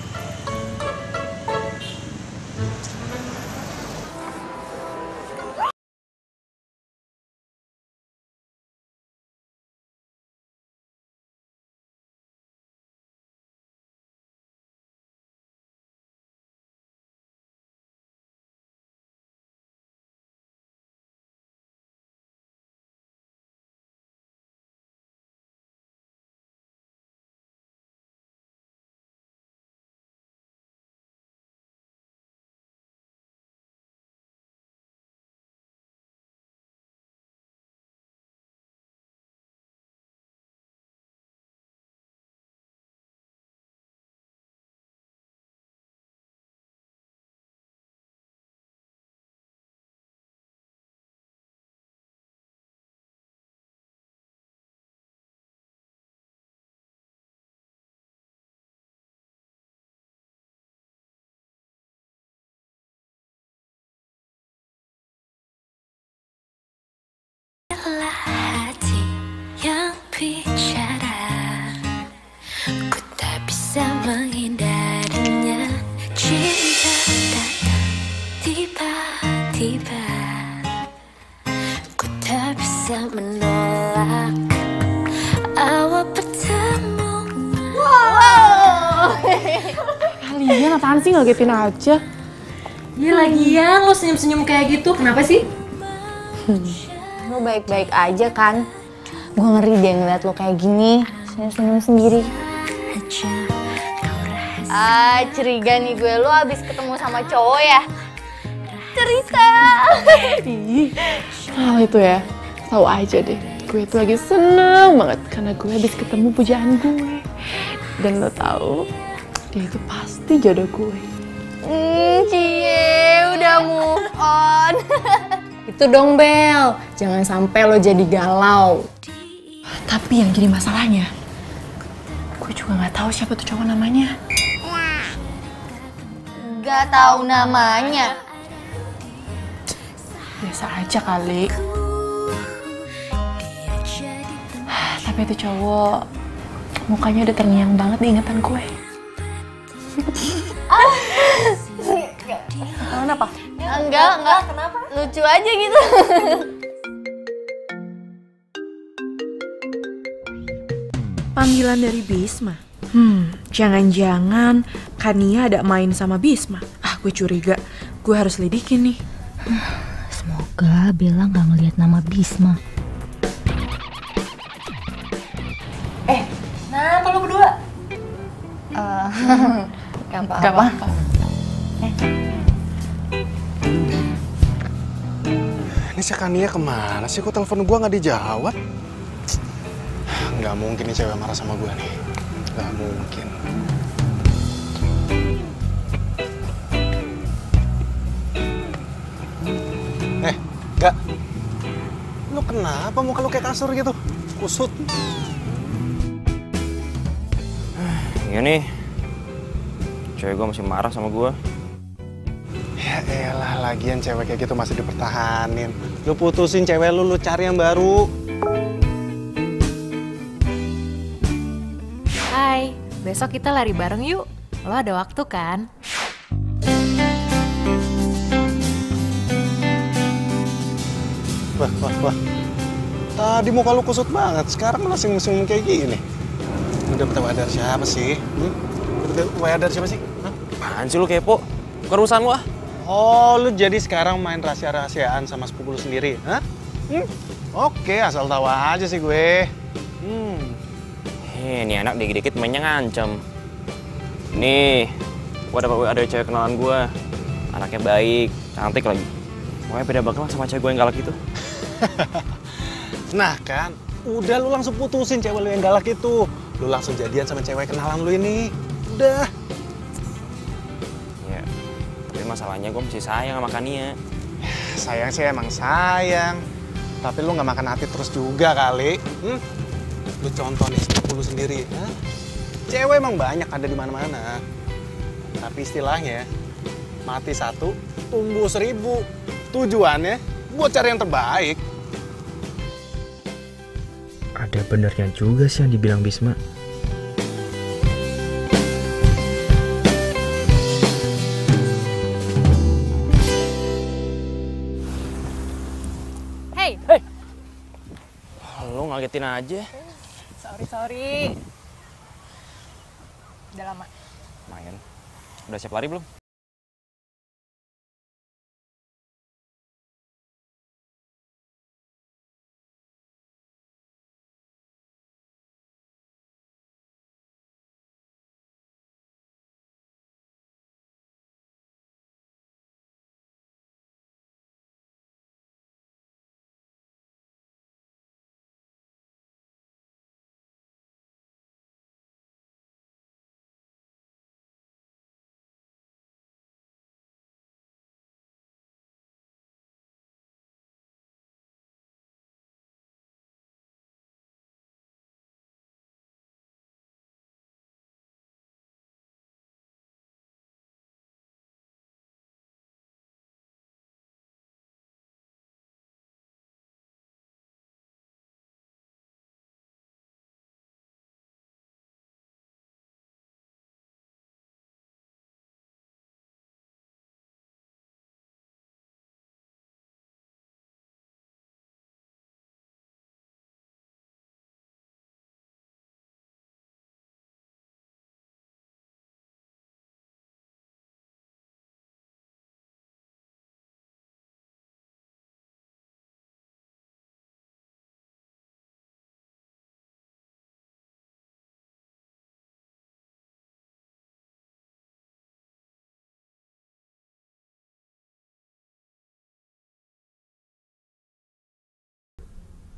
Adalah hati yang bicara, ku tak bisa menghindarinya. Cinta datang tiba-tiba, ku tak bisa menolak awal pertemuan. Kalian apaan sih ngagetin aja? Ya lagian lo senyum-senyum kayak gitu, kenapa sih? Lo baik-baik aja kan? Gue ngeri deh ngeliat lo kayak gini, senyum-senyum sendiri. Curiga nih gue, lo abis ketemu sama cowok ya? Cerita. Ih, kalau itu ya, tahu aja deh. Gue itu lagi seneng banget karena gue habis ketemu pujaan gue. Dan lo tahu, dia itu pasti jodoh gue. Cie, udah move on. Itu dong Bel, jangan sampai lo jadi galau. Tapi yang jadi masalahnya, gue juga nggak tahu siapa tuh cowok namanya. Gak tahu namanya. Biasa aja kali. Tapi itu cowok mukanya udah terngiang banget di ingatan gue. Kenapa? Enggak. Kenapa? Lucu aja gitu. Panggilan dari Bisma. Jangan-jangan Kania ada main sama Bisma. Gue curiga. Gue harus lidikin nih. Semoga Bella nggak ngelihat nama Bisma. Kenapa lo berdua? Gak apa-apa. Ini si Kania kemana sih? Kok telepon gue nggak dijawab? Nggak mungkin nih cewek marah sama gue nih. Nggak mungkin. Gak. Lu kenapa muka lu kayak kasur gitu? Kusut. Iya nih, cewek gue masih marah sama gue. Ya elah, lagian cewek kayak gitu masih dipertahanin. Lu putusin cewek lu cari yang baru. Hai, besok kita lari bareng yuk. Lo ada waktu kan? Wah. Tadi muka lu kusut banget, sekarang masih musim kayak gini. Udah dapet WA siapa sih? Dapet WA siapa sih? Hah? Apaan sih lu kepo? Bukan urusan lu ah. Oh, lu jadi sekarang main rahasia-rahasiaan sama sepupu lu sendiri, hah? Oke, asal tahu aja sih gue. Ini anak dikit-dikit mainnya ngancem. Nih, gua dapat WA dari cewek kenalan gua. Anaknya baik, cantik lagi. Pokoknya beda banget sama cewek gue yang galak itu. Nah kan, udah lu langsung putusin cewek lu yang galak itu. Lu langsung jadian sama cewek kenalan lu ini. Udah. Ya, tapi masalahnya gue masih sayang sama Kania. Sayang sih emang sayang. Tapi lu nggak makan hati terus juga kali. Lu contoh nih lu sendiri. Cewek emang banyak ada di mana-mana. Tapi istilahnya, mati satu, tumbuh 1000. Tujuannya buat cari yang terbaik. Ada benernya juga sih yang dibilang Bisma. Hey, Lu ngagetin aja. sorry. Udah lama. Lumayan. Udah siap lari belum?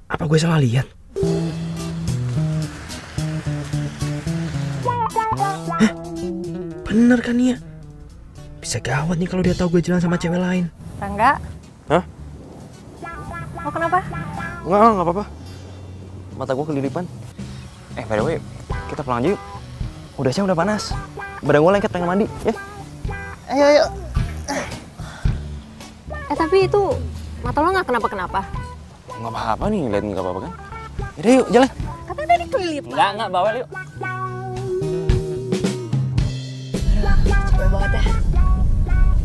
Apa gue salah lihat? Hah? Bener kan Nia? Bisa gawat nih kalau dia tahu gue jalan sama cewek lain. Rangga? Hah? Lo kenapa? Nggak apa-apa. Mata gue kelilipan. By the way, kita pulang aja yuk. Udah siang, udah panas. Badan gue lengket pengen mandi, ya? Ayo. Tapi itu mata lo nggak kenapa-kenapa? Nggak apa-apa nih, lihat nggak apa-apa kan? Yaudah yuk, jalan. Katanya tadi kelilip. Nggak, bawa yuk. Capek banget ya.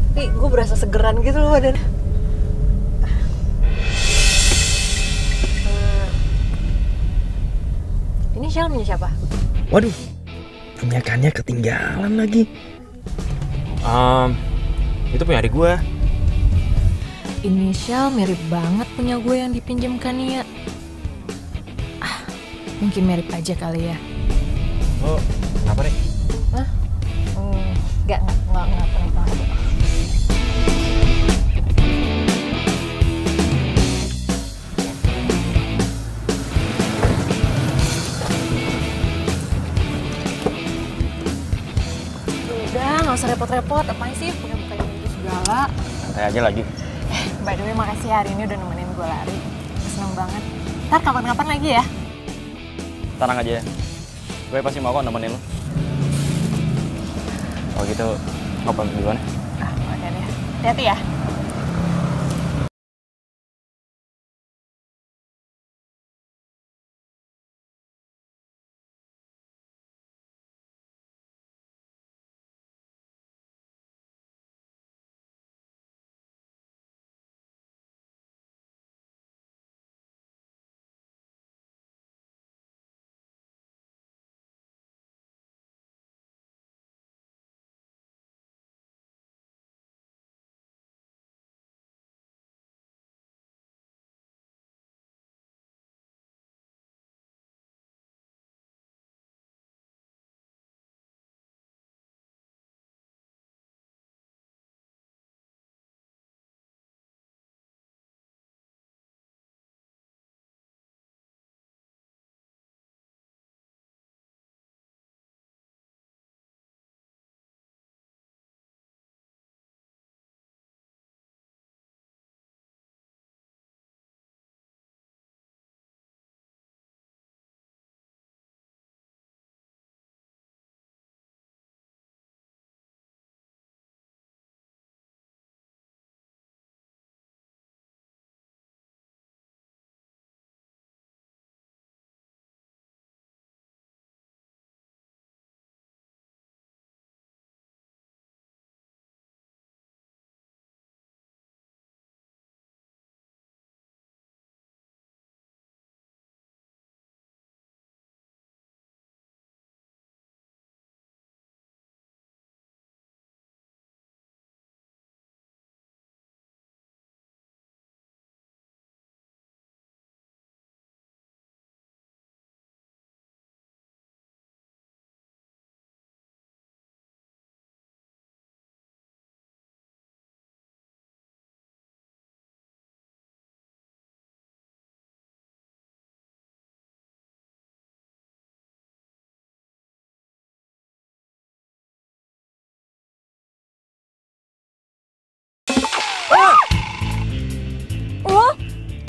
Tapi gue berasa segeran gitu loh badan. Ini Shell punya siapa? Waduh, punyakannya ketinggalan lagi. Itu punya adik gue. Inisial mirip banget punya gue yang dipinjamkan Nia. Mungkin mirip aja kali ya. Oh, kenapa deh? Hah? Enggak kenapa. Udah, nggak usah repot-repot. Apaan sih buka-buka gitu segala. Santai aja lagi. By the way, makasih hari ini udah nemenin gue lari. Seneng banget. Ntar kapan-kapan lagi ya. Tenang aja ya. Gue pasti mau kok nemenin lo. Kalau gitu, ngobrol duluan ya. Oke deh. Hati-hati ya.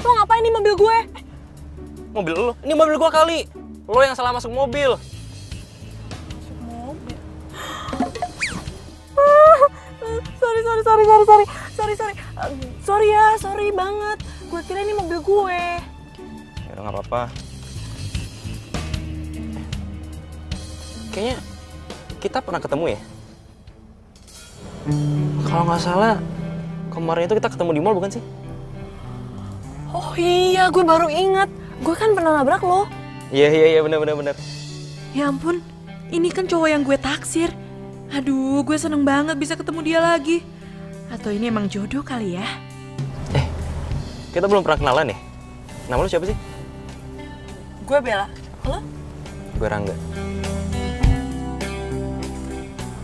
Lo ngapain di mobil gue? Mobil lo? Ini mobil gua kali. Lo yang salah masuk mobil. Sorry banget. Gue kira ini mobil gue. Ya udah nggak apa-apa. Kayaknya kita pernah ketemu ya? Kalau nggak salah, kemarin itu kita ketemu di mall bukan sih? Oh iya, gue baru ingat. Gue kan pernah nabrak lo. Iya, benar. Ya ampun, ini kan cowok yang gue taksir. Aduh, gue seneng banget bisa ketemu dia lagi. Atau ini emang jodoh kali ya? Kita belum pernah kenalan ya? Nama lu siapa sih? Gue Bella. Lo? Gue Rangga.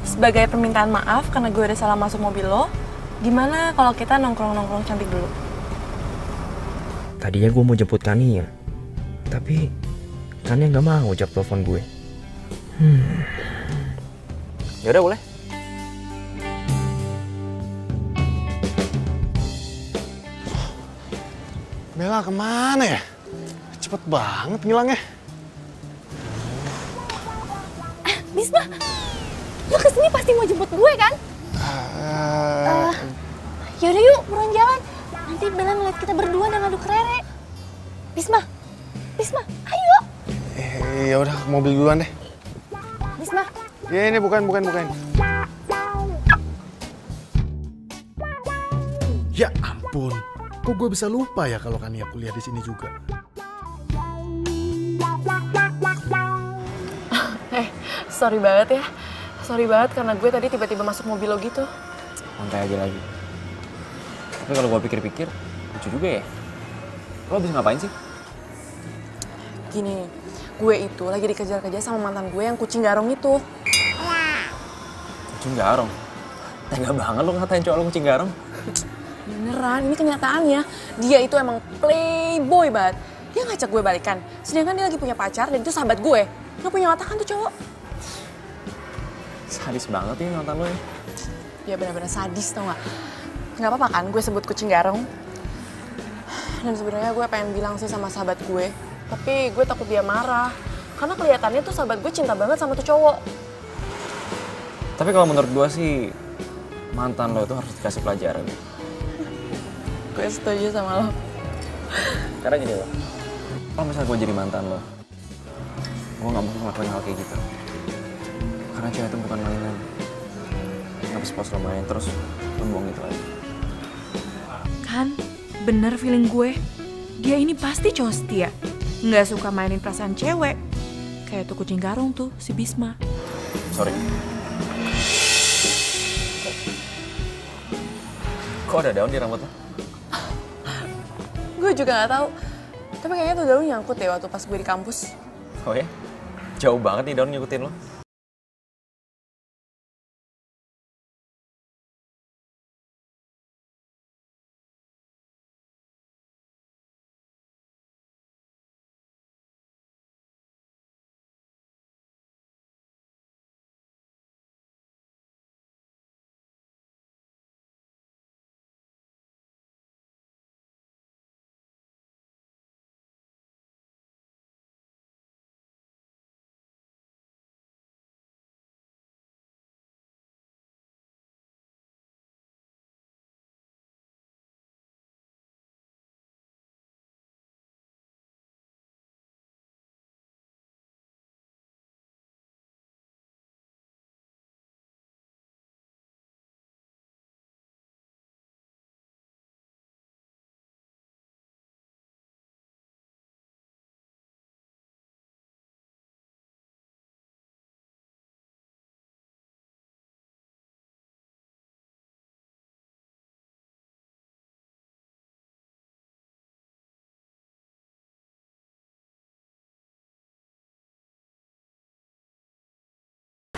Sebagai permintaan maaf karena gue udah salah masuk mobil lo, gimana kalau kita nongkrong-nongkrong cantik dulu? Tadinya gue mau jemput Kania, tapi Kania nggak mau jawab telepon gue. Ya udah boleh. Bella kemana ya? Cepet banget ngilangnya. Bisma, lo kesini pasti mau jemput gue kan? Yaudah yuk, buruan jalan. Nanti Bella ngeliat kita berdua dan ngadu ke Rere. Bisma, ayo. Ya udah, ke mobil duluan deh. Bisma. Ya ini bukan. Ya ampun, kok gue bisa lupa ya kalau Kania kuliah di sini juga. Sorry banget ya. Sorry banget karena gue tadi tiba-tiba masuk mobil lo gitu. Santai aja lagi. Tapi kalau gue pikir-pikir, lucu juga ya. Lo habis ngapain sih? Gini, gue itu lagi dikejar-kejar sama mantan gue yang kucing garong itu. Kucing garong? Tega banget lo ngatain cowok lo kucing garong. Beneran, ini kenyataannya. Dia itu emang playboy banget. Dia ngajak gue balikan. Sedangkan dia lagi punya pacar dan itu sahabat gue. Gak punya otak kan tuh cowok. Sadis banget ya mantan lo ya. Ya benar-benar sadis tau gak? Gak apa-apa kan gue sebut kucing garong. Dan sebenarnya gue pengen bilang sih sama sahabat gue. Tapi gue takut dia marah. Karena kelihatannya tuh sahabat gue cinta banget sama tuh cowok. Tapi kalau menurut gue sih, mantan lo itu harus dikasih pelajaran. Gue setuju sama lo. Karena gini loh, kalau misalnya gue jadi mantan lo, gue gak mungkin ngelakuin hal kayak gitu. Karena cewek itu bukan mainan. Gak pas lo main terus lo buang gitu aja. Kan, bener feeling gue. Dia ini pasti cowok setia. Nggak suka mainin perasaan cewek. Kayak tuh kucing garong tuh, si Bisma. Sorry. Kok ada daun di rambut lo? Gue juga gak tahu. Tapi kayaknya tuh daun nyangkut ya waktu pas gue di kampus. Oh ya? Jauh banget nih daun ngikutin lo.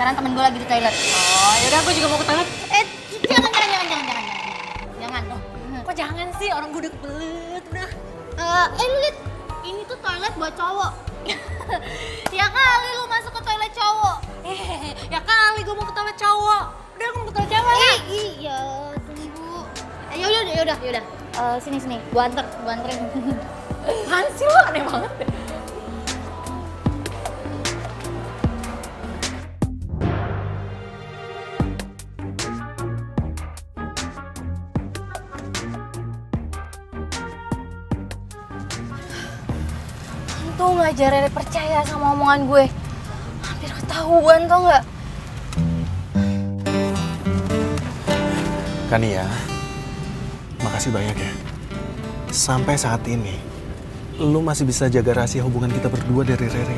Sekarang temen gue lagi di toilet. Oh, yaudah gue juga mau ke toilet. Jangan dong. Kok jangan sih? Orang gue udah kebelet, udah. Lu liat, ini tuh toilet buat cowok. Ya kali lu masuk ke toilet cowok. Ya kali gue mau ke toilet cowok. Udah, gue mau ke toilet cewek. Iya, tunggu. Ya Yaudah. Sini. Gua anterin. Apaan sih lo, aneh banget deh. Untung aja Rere percaya sama omongan gue. Hampir ketahuan tau nggak? Kania, makasih banyak ya. Sampai saat ini, lu masih bisa jaga rahasia hubungan kita berdua dari Rere.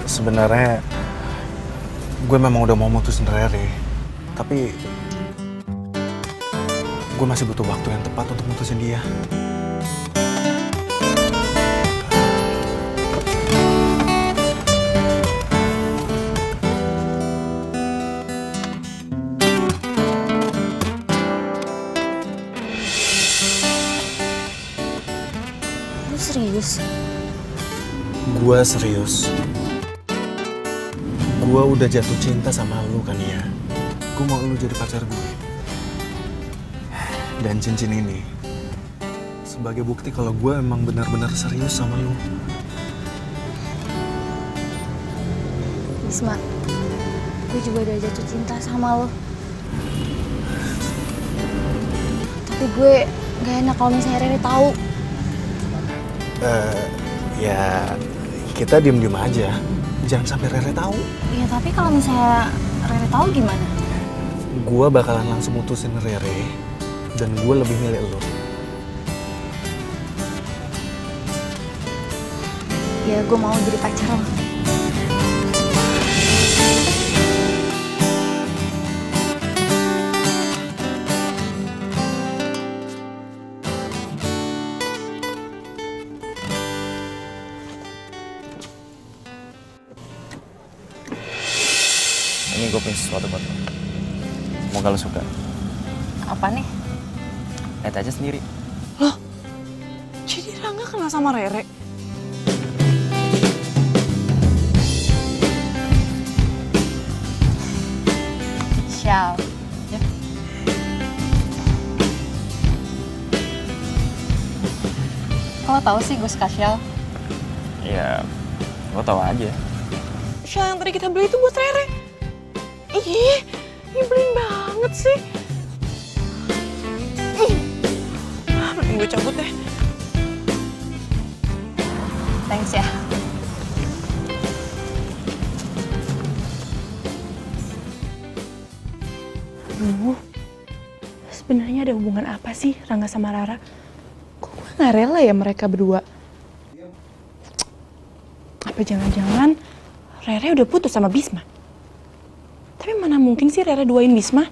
Sebenarnya, gue memang udah mau mutusin Rere. Tapi, gue masih butuh waktu yang tepat untuk mutusin dia. Serius? Gua serius. Gua udah jatuh cinta sama lu kan ya. Gua mau lu jadi pacar gue. Dan cincin ini sebagai bukti kalau gua emang benar-benar serius sama lu. Bisma, gue juga udah jatuh cinta sama lo. Tapi gue gak enak kalau misalnya Rere tahu. Ya kita diem-diem aja. Jangan sampai Rere tahu. Ya tapi kalau misalnya Rere tahu gimana? Gua bakalan langsung mutusin Rere dan gue lebih milih lo. Ya gue mau jadi pacar lo. Ini gue punya sesuatu buat lo. Semoga lo suka. Apa nih? Lihat aja sendiri. Loh, jadi Rangga kenal sama Rere? Syal. Ya. Kok lo tau sih gue suka Syal? Ya, lo tau aja. Shell yang tadi kita beli itu buat Rere. Ih, nyebelin banget sih. Mending gue cabut deh. Thanks ya. Sebenarnya ada hubungan apa sih Rangga sama Rara? Kok gue gak rela ya mereka berdua? Apa jangan-jangan Rere udah putus sama Bisma? Tapi mana mungkin sih Rere duain Bisma?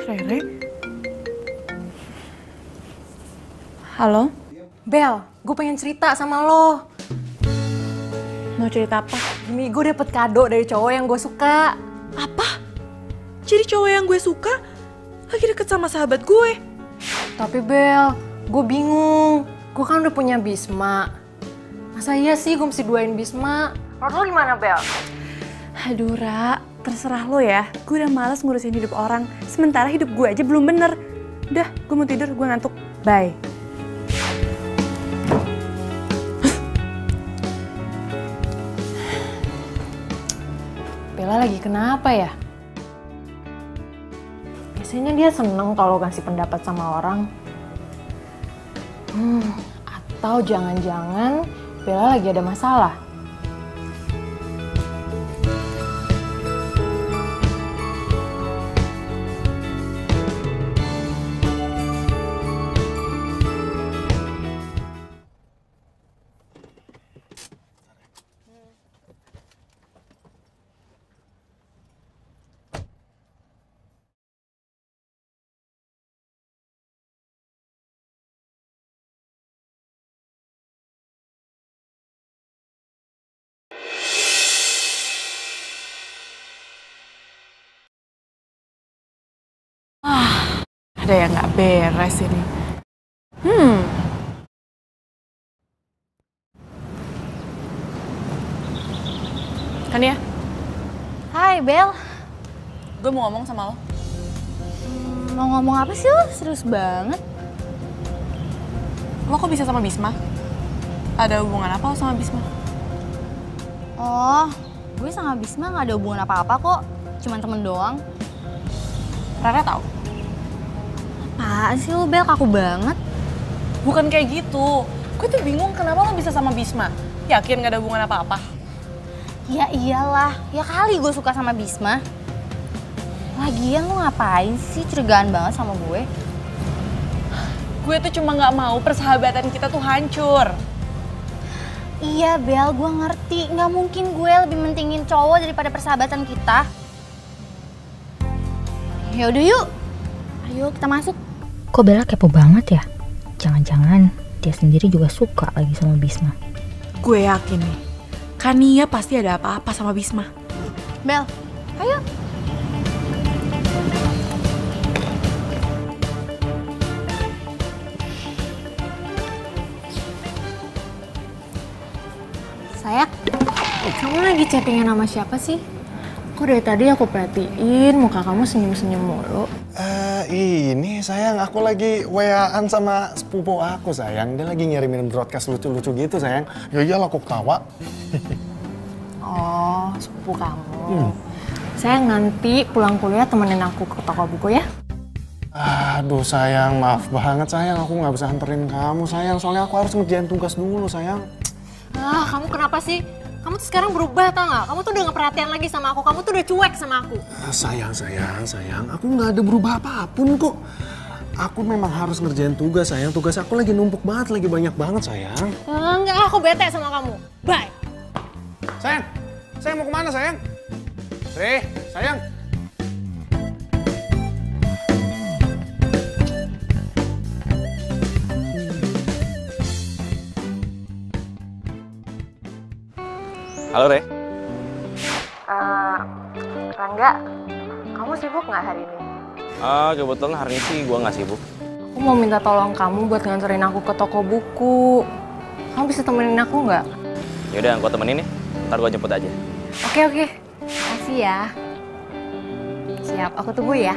Rere? Halo? Bel, gue pengen cerita sama lo. Mau cerita apa? Gini, gue dapet kado dari cowok yang gue suka. Apa? Jadi cowok yang gue suka lagi deket sama sahabat gue. Tapi Bel, gue bingung. Gue kan udah punya Bisma. Masa iya sih gue mesti duain Bisma? Menurut lo gimana, Bel? Aduh, Ra, terserah lo ya. Gue udah males ngurusin hidup orang. Sementara hidup gue aja belum bener. Udah, gue mau tidur, gue ngantuk. Bye. Bella lagi kenapa ya? Biasanya dia seneng kalau kasih pendapat sama orang. Atau jangan-jangan Bella lagi ada masalah. Ada yang nggak beres ini. Kan ya? Hai Bel, Gue mau ngomong sama lo. mau ngomong apa sih lo? Serius banget. Lo kok bisa sama Bisma? Ada hubungan apa lo sama Bisma? Oh, gue sama Bisma gak ada hubungan apa-apa kok. Cuman temen doang. Rara tahu? Apaan sih lo Bel, kaku banget. Bukan kayak gitu. Gue tuh bingung kenapa lo bisa sama Bisma. Yakin gak ada hubungan apa-apa? Ya iyalah, ya kali gue suka sama Bisma. Lagian lo ngapain sih curigaan banget sama gue? Gue tuh cuma gak mau persahabatan kita tuh hancur. Iya Bel, gue ngerti. Gak mungkin gue lebih mentingin cowok daripada persahabatan kita. Yaudah yuk, ayo kita masuk. Kok Bella kepo banget ya? Jangan-jangan dia sendiri juga suka lagi sama Bisma. Gue yakin nih, Kania pasti ada apa-apa sama Bisma. Bel, ayo. Sayang, kamu lagi chattingan sama siapa sih? Kok dari tadi aku perhatiin muka kamu senyum-senyum mulu. Ini sayang, aku lagi WA-an sama sepupu aku sayang. Dia lagi ngirimin broadcast lucu-lucu gitu sayang. Ya iyalah aku ketawa. Oh, sepupu kamu. Sayang, nanti pulang kuliah temenin aku ke toko buku ya. Aduh sayang, maaf banget sayang. Aku nggak bisa anterin kamu sayang. Soalnya aku harus ngerjain tugas dulu sayang. Ah, kamu kenapa sih? Kamu tuh sekarang berubah tau gak? Kamu tuh udah gak perhatian lagi sama aku. Kamu tuh udah cuek sama aku. Sayang. Aku nggak ada berubah apapun kok. Aku memang harus ngerjain tugas sayang. Tugas aku lagi numpuk banget, lagi banyak banget sayang. Enggak, aku bete sama kamu. Bye. Sayang mau kemana sayang? Sayang. Halo, Re. Rangga, kamu sibuk gak hari ini? Kebetulan hari ini sih gue nggak sibuk. Aku mau minta tolong kamu buat nganterin aku ke toko buku. Kamu bisa temenin aku nggak? Yaudah, gue temenin ya. Ntar gue jemput aja. Oke. Makasih ya. Siap, aku tunggu ya.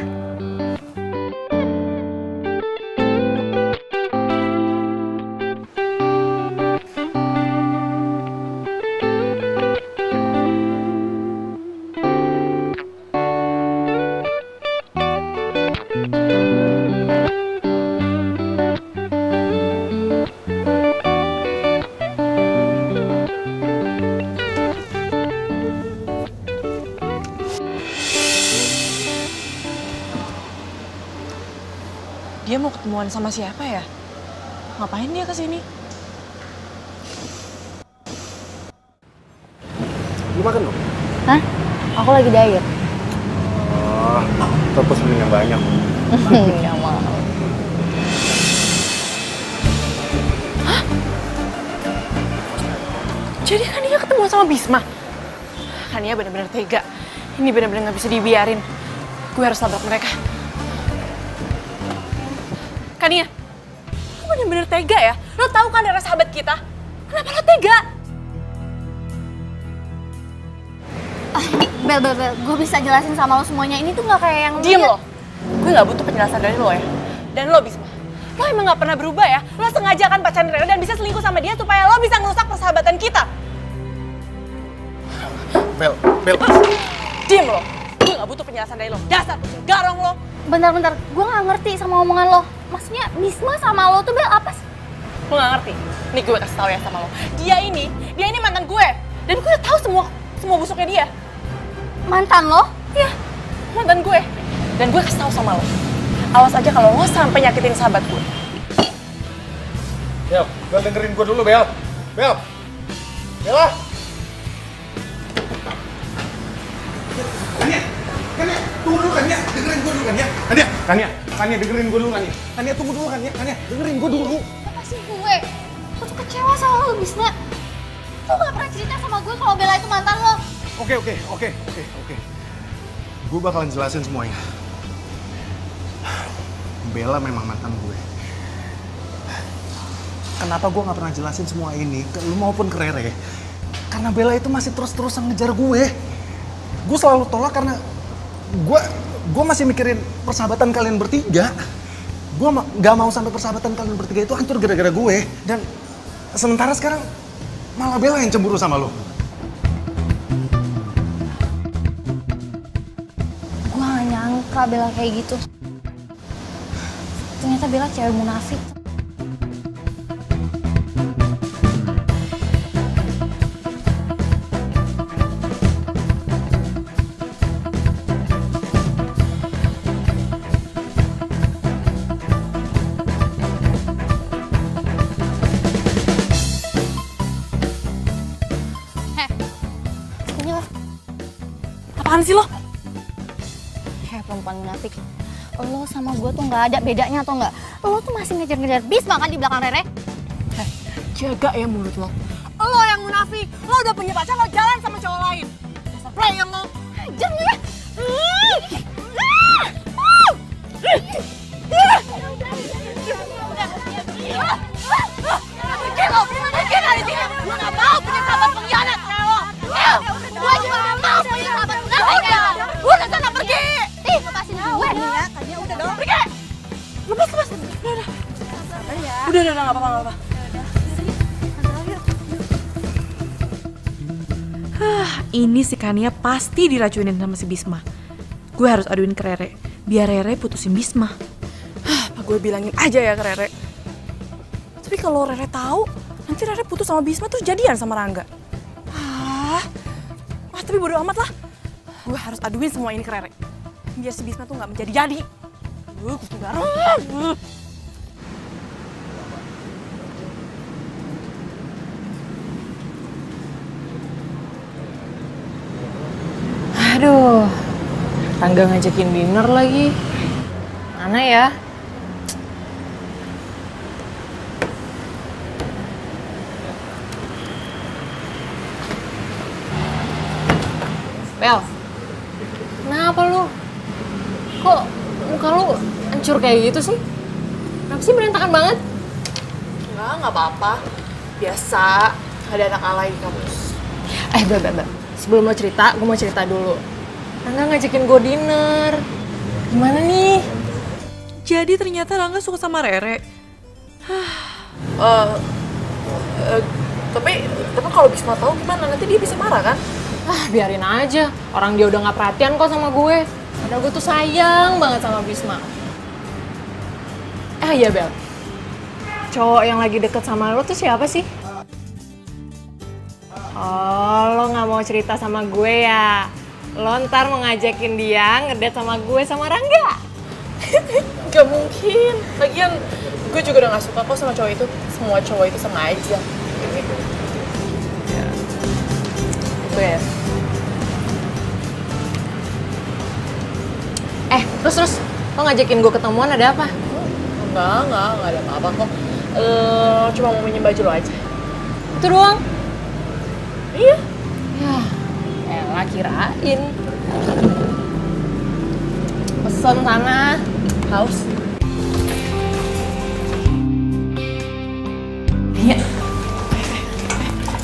Dia mau ketemuan sama siapa ya? Ngapain dia kesini? Lu makan dong? Hah? Aku lagi diet. Terus pesenin yang banyak. Nggak mau. Jadi Kania ketemu sama Bisma? Kania bener-bener tega. Ini bener-bener gak bisa dibiarin. Gue harus tabrak mereka. Kania, lo bener-bener tega ya? Lo tahu kan Rara sahabat kita? Kenapa lo tega? Bel, gue bisa jelasin sama lo semuanya. Ini tuh nggak kayak yang Diem lo. Gue gak butuh penjelasan dari lo ya. Dan lo Bisma, lo emang gak pernah berubah ya? Lo sengaja kan pacaran Rara dan bisa selingkuh sama dia supaya lo bisa ngerusak persahabatan kita. Bel. Diem lo. Gue gak butuh penjelasan dari lo. Dasar kucing garong lo. Bentar, gue nggak ngerti sama omongan lo. Maksudnya Bisma sama lo tuh Bel apa sih? Lo gak ngerti? Nih gue kasih tau ya sama lo. Dia ini mantan gue. Dan gue udah tahu semua busuknya dia. Mantan lo? Iya, mantan gue. Dan gue kasih tau sama lo. Awas aja kalau lo sampai nyakitin sahabat gue. Bel dengerin gue dulu Bel. Bella. Kania, tunggu dulu Kania, dengerin gue dulu Kania. Kania dengerin gue dulu Kania. Kania tunggu dulu Kania, dengerin gue dulu. Lepasin gue. Gue tuh kecewa sama lo, Bisma. Lo gak pernah cerita sama gue kalau Bella itu mantan lo. Oke. Gue bakalan jelasin semuanya. Bella memang mantan gue. Kenapa gue nggak pernah jelasin semua ini ke lu maupun ke Rere? Karena Bella itu masih terus-terusan ngejar gue. Gue selalu tolak karena gue masih mikirin persahabatan kalian bertiga. Gue nggak mau sampai persahabatan kalian bertiga itu hancur gara-gara gue. Dan sementara sekarang malah Bella yang cemburu sama lo. Gue gak nyangka Bella kayak gitu. Ternyata Bella cewek munafik. Apaan sih lo? Perempuan munafik. Lo sama gue tuh gak ada bedanya atau enggak? Lo tuh masih ngejar-ngejar Bisma kan di belakang Rere? Jaga ya mulut lo. Lo yang munafik. Lo udah punya pacar, lo jalan sama cowok lain. Dasar player lo. Hajar ya! Pergi lo, pergi dari sini. Gue gak mau punya sahabat pengkhianat kayak lo. Gue juga gak mau punya sahabat munafik kayak lo. Udah sana pergi. Ih, lepasin gue. Ya, tadinya udah dong. Pergi. Lepas. Udah, gak apa-apa. Ini si Kania pasti diracunin sama si Bisma. Gue harus aduin ke Rere, biar Rere putusin Bisma. Apa gue bilangin aja ya ke Rere. Tapi kalau Rere tahu, nanti Rere putus sama Bisma terus jadian sama Rangga. Tapi bodo amat lah. Gue harus aduin semua ini ke Rere, biar si Bisma tuh nggak menjadi-jadi. Gue bareng. Aduh, Rangga ngajakin dinner lagi. Mana ya? Bel, kenapa lu? Kok muka lu hancur kayak gitu sih? Kenapa sih berantakan banget? Enggak apa-apa. Biasa, ada anak alay di kampus. Bel. Sebelum lo cerita, gue mau cerita dulu. Rangga ngajakin gue dinner. Gimana nih? Jadi ternyata Rangga suka sama Rere. Tapi kalau Bisma tahu gimana? Nanti dia bisa marah kan? Biarin aja. Orang dia udah gak perhatian kok sama gue. Padahal gue tuh sayang banget sama Bisma. Iya Bel. Cowok yang lagi deket sama lo tuh siapa sih? Oh, lo gak mau cerita sama gue ya? Lo ntar mau ngajakin dia ngedate sama gue sama Rangga? Gak mungkin. Lagian gue juga udah gak suka kok sama cowok itu. Semua cowok itu sama aja. Gue. Terus lo ngajakin gue ketemuan ada apa? Enggak ada apa-apa kok. Cuma mau minjem baju lo aja. Itu doang? Iya. Ya, elah kirain. Pesen sana. Haus. Iya.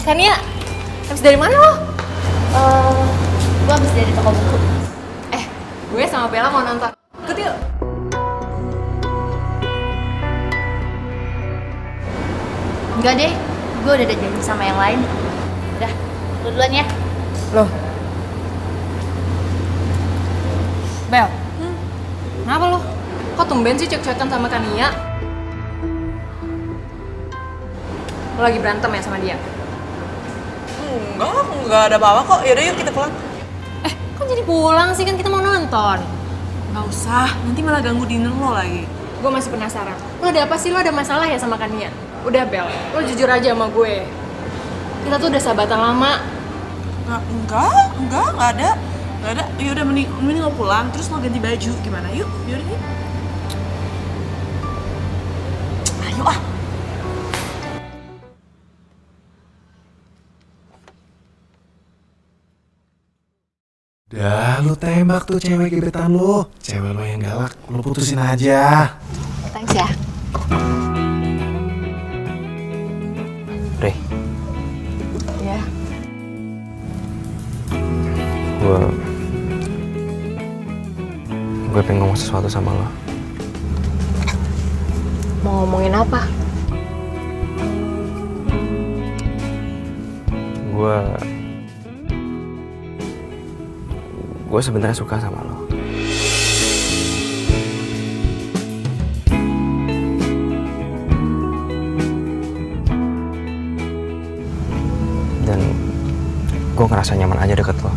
Kania, habis dari mana lo? Gue habis dari toko buku. Gue sama Bella mau nonton. Ikut yuk. Enggak deh, gue udah ada janji sama yang lain. Udah, lu duluan ya. Loh. Bel, kenapa lo? Kok tumben sih cek-cekan sama Kania? Lo lagi berantem ya sama dia? Enggak ada apa-apa kok. Yaudah yuk kita pulang. Kok jadi pulang sih? Kan kita mau nonton. Nggak usah, nanti malah ganggu dinner lo lagi. Gue masih penasaran. Lo ada apa sih? Lo ada masalah ya sama Kania? Udah Bel, lo jujur aja sama gue. Kita tuh udah sahabatan lama. Enggak ada. Yaudah mending lo pulang, terus lo ganti baju. Gimana? Yuk. Ayo ah. Dah, lu tembak tuh cewek gebetan lu. Cewek lu yang galak, lu putusin aja. Thanks ya. Re, Ya. gue pengen ngomong sesuatu sama lo. Mau ngomongin apa? Gue sebenarnya suka sama lo. Dan gue ngerasa nyaman aja deket lo.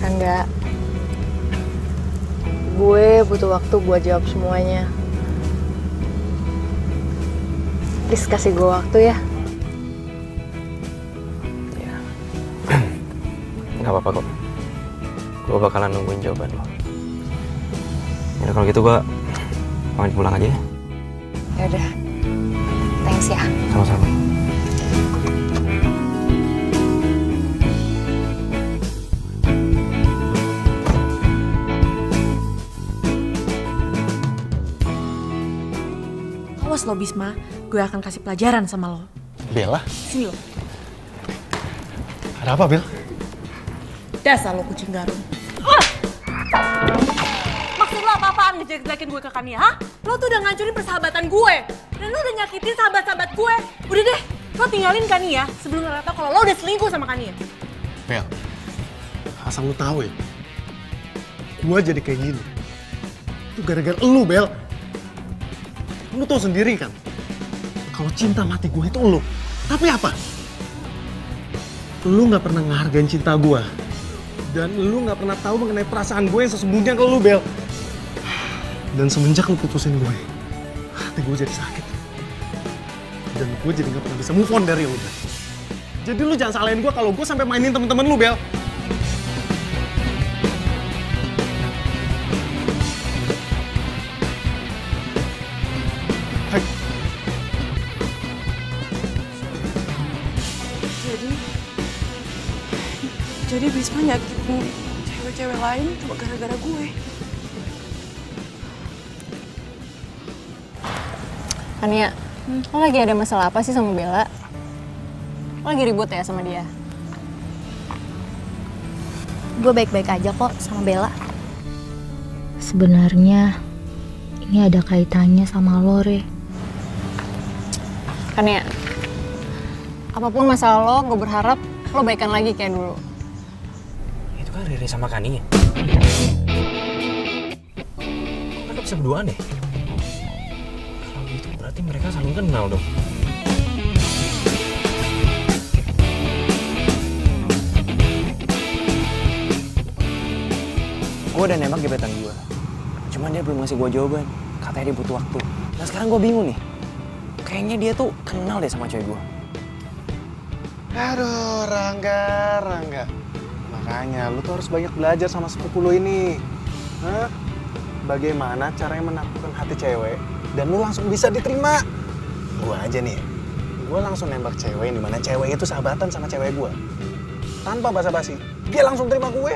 Rangga, gue butuh waktu buat jawab semuanya. Please kasih gue waktu ya. Ya. Gak apa-apa kok. Gue bakalan nungguin jawaban lo. Ya kalau gitu gue pamit pulang aja ya. Ya udah. Thanks ya. Sama-sama. Awas lo Bisma, gue akan kasih pelajaran sama lo. Bella? Sini lo. Ada apa, Bel? Dasar lo kucing garung. Maksud lo apa-apaan ngejelek-jelekin gue ke Kania, ha? Lo tuh udah ngancurin persahabatan gue. Dan lo udah nyakitin sahabat-sahabat gue. Udah deh, lo tinggalin Kania sebelum Rara tau kalau lo udah selingkuh sama Kania. Bel, asal lu tahu ya, gue jadi kayak gini. Itu gara-gara elu, Bel. Lu tau sendiri kan, kalau cinta mati gue itu elu. Tapi apa? Lu gak pernah ngehargain cinta gue. Dan lu gak pernah tahu mengenai perasaan gue yang sesungguhnya ke lu, Bel. Dan semenjak lu putusin gue, hati gue jadi sakit. Dan gue jadi gak pernah bisa move on dari lu, Bel. Jadi lu jangan salahin gue kalau gue sampai mainin temen-temen lu, Bel. Jadi Bisma nyakitin cewek-cewek lain cuma gara-gara gue. Kania, lo lagi ada masalah apa sih sama Bella? Lo lagi ribut ya sama dia? Gue baik-baik aja kok sama Bella. Sebenarnya ini ada kaitannya sama lo, Re. Kania, apapun masalah lo, gue berharap lo baikan lagi kayak dulu. Itu kan Riri sama Kani ya? Kok mereka bisa berduaan ya? Kalau gitu berarti mereka saling kenal dong. Gue udah nembak gebetan gue. Cuman dia belum ngasih gue jawaban. Katanya dia butuh waktu. Nah sekarang gue bingung nih. Kayaknya dia tuh kenal deh sama cewek gue. Aduh, Rangga. Makanya lu tuh harus banyak belajar sama sepupu lu ini. Hah? Bagaimana caranya menaklukkan hati cewek dan lu langsung bisa diterima. Gua aja nih, gua langsung nembak cewek dimana cewek itu sahabatan sama cewek gua. Tanpa basa-basi, dia langsung terima gue.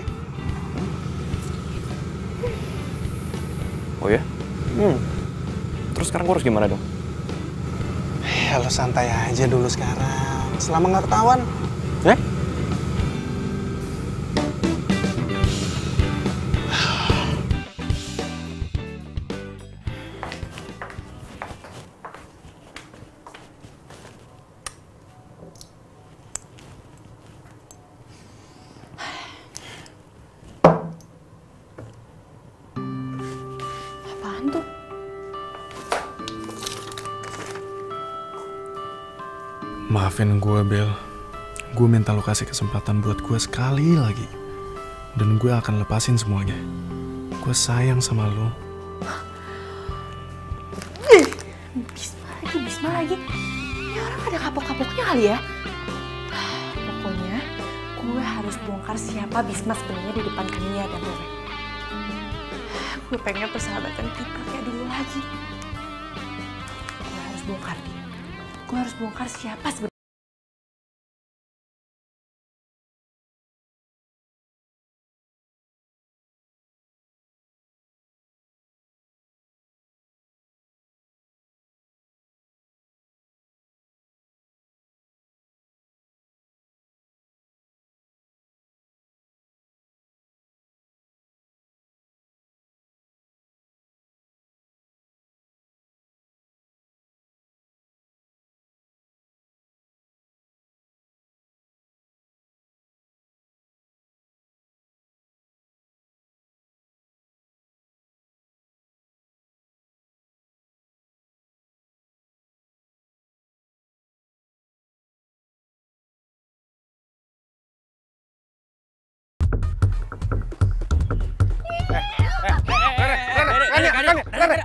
Oh ya? Terus sekarang gue harus gimana dong? Ya lu santai aja dulu sekarang, selama nggak ketahuan. Apaan tuh? Maafin gue, Bel. Gue minta lo kasih kesempatan buat gue sekali lagi. Dan gue akan lepasin semuanya. Gue sayang sama lo. Bisma lagi. Ya orang ada kapok-kapoknya kali ya. Pokoknya gue harus bongkar siapa Bisma sebenarnya di depan Kania dan Rere. Gue pengen persahabatan kita kayak dulu lagi. Gue harus bongkar dia. Gue harus bongkar siapa sebenarnya.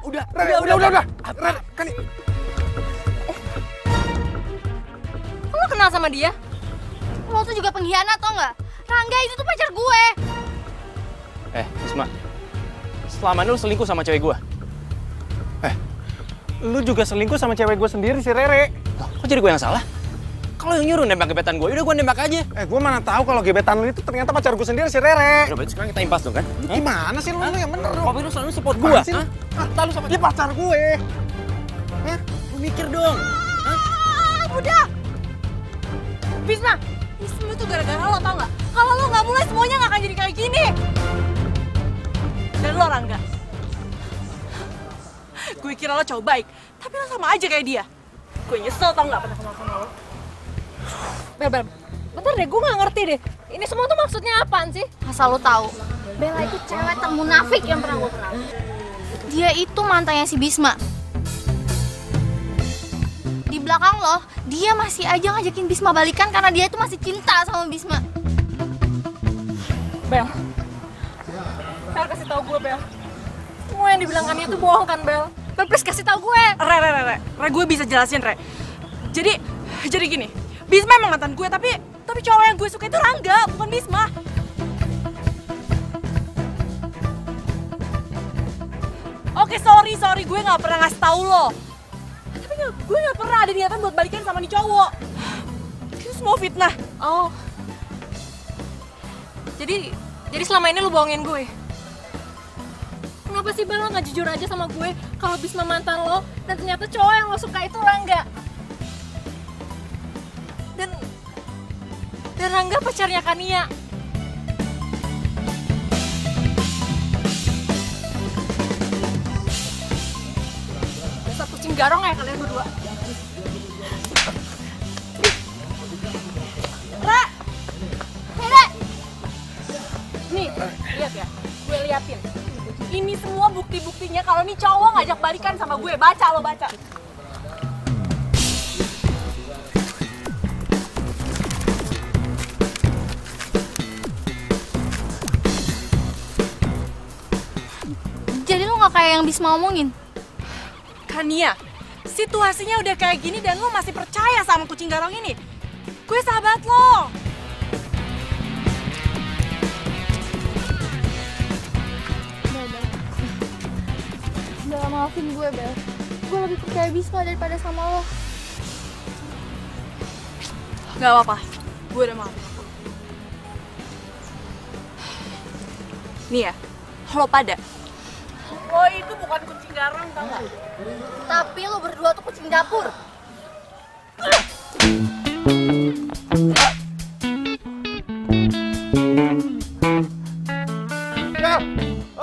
udah. Rere, Kania. Lo kenal sama dia? Lo tuh juga pengkhianat tau nggak? Rangga itu tuh pacar gue. Bisma. Selama ini lu selingkuh sama cewek gue. Lu juga selingkuh sama cewek gue sendiri, si Rere. Kok jadi gue yang salah? Kalau yang nyuruh nembak gebetan gue, udah gue nembak aja. Gue mana tahu kalau gebetan lu itu ternyata pacar gue sendiri, si Rere. Udah, berarti sekarang kita impas dong kan? Gimana sih lu yang bener dong? Tapi lu selalu support gue. Apaan sih? Lu sama Dia pacar gue. lu mikir dong. Udah! Bisma! Ini semua tuh gara-gara lo, tau nggak? Kalau lo nggak mulai, semuanya nggak akan jadi kayak gini. Dan lo, Rangga. Gue kira lo cowok baik, tapi lo sama aja kayak dia. Gue nyesel tau nggak pernah kenal sama lo. Bel, bentar deh, gue nggak ngerti deh. Ini semua tuh maksudnya apaan sih? Asal lo tahu, Bella itu cewek termunafik yang pernah gue kenal. Dia itu mantannya si Bisma. Di belakang lo, dia masih aja ngajakin Bisma balikan karena dia itu masih cinta sama Bisma. Bel, kasih tau gue, Bel. Semua yang dibilang Kania itu bohong kan, Bel? Bel, please kasih tau gue. Re, gue bisa jelasin, Re. Jadi gini, Bisma emang mantan gue, tapi cowok yang gue suka itu Rangga, bukan Bisma. Oke, sorry, gue nggak pernah ngasih tahu lo. Tapi gue nggak pernah ada niatan buat balikan sama nih cowok. Itu semua fitnah. Oh. Jadi selama ini lu bohongin gue? Kenapa sih Bel, lo nggak jujur aja sama gue kalau Bisma mantan lo dan ternyata cowok yang lo suka itu Rangga? Dan Rangga pacarnya Kania. Dasar kucing garong ya kalian berdua. Ra! Rere! Nih, lihat ya. Gue liatin. Ini semua bukti-buktinya kalau nih cowok ngajak balikan sama gue. Baca lo, baca. Jadi lo gak kayak yang Bisma omongin? Kania, situasinya udah kayak gini dan lo masih percaya sama kucing garong ini? Gue sahabat lo. Bel, maafin gue, Bel. Gue lebih percaya Bisma daripada sama lo. Gak apa-apa, gue udah maafin. Nih ya, lo pada. Lo itu bukan kucing garong, tau gak? Tapi lo berdua tuh kucing dapur.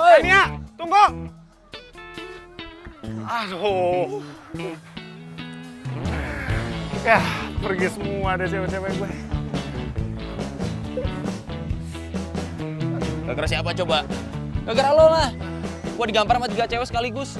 Kania, tunggu. Aduh. Ya, pergi semua deh cewek-cewek gue. Gara-gara siapa coba? Gara-gara lo lah. Gua digampar sama 3 cewek sekaligus.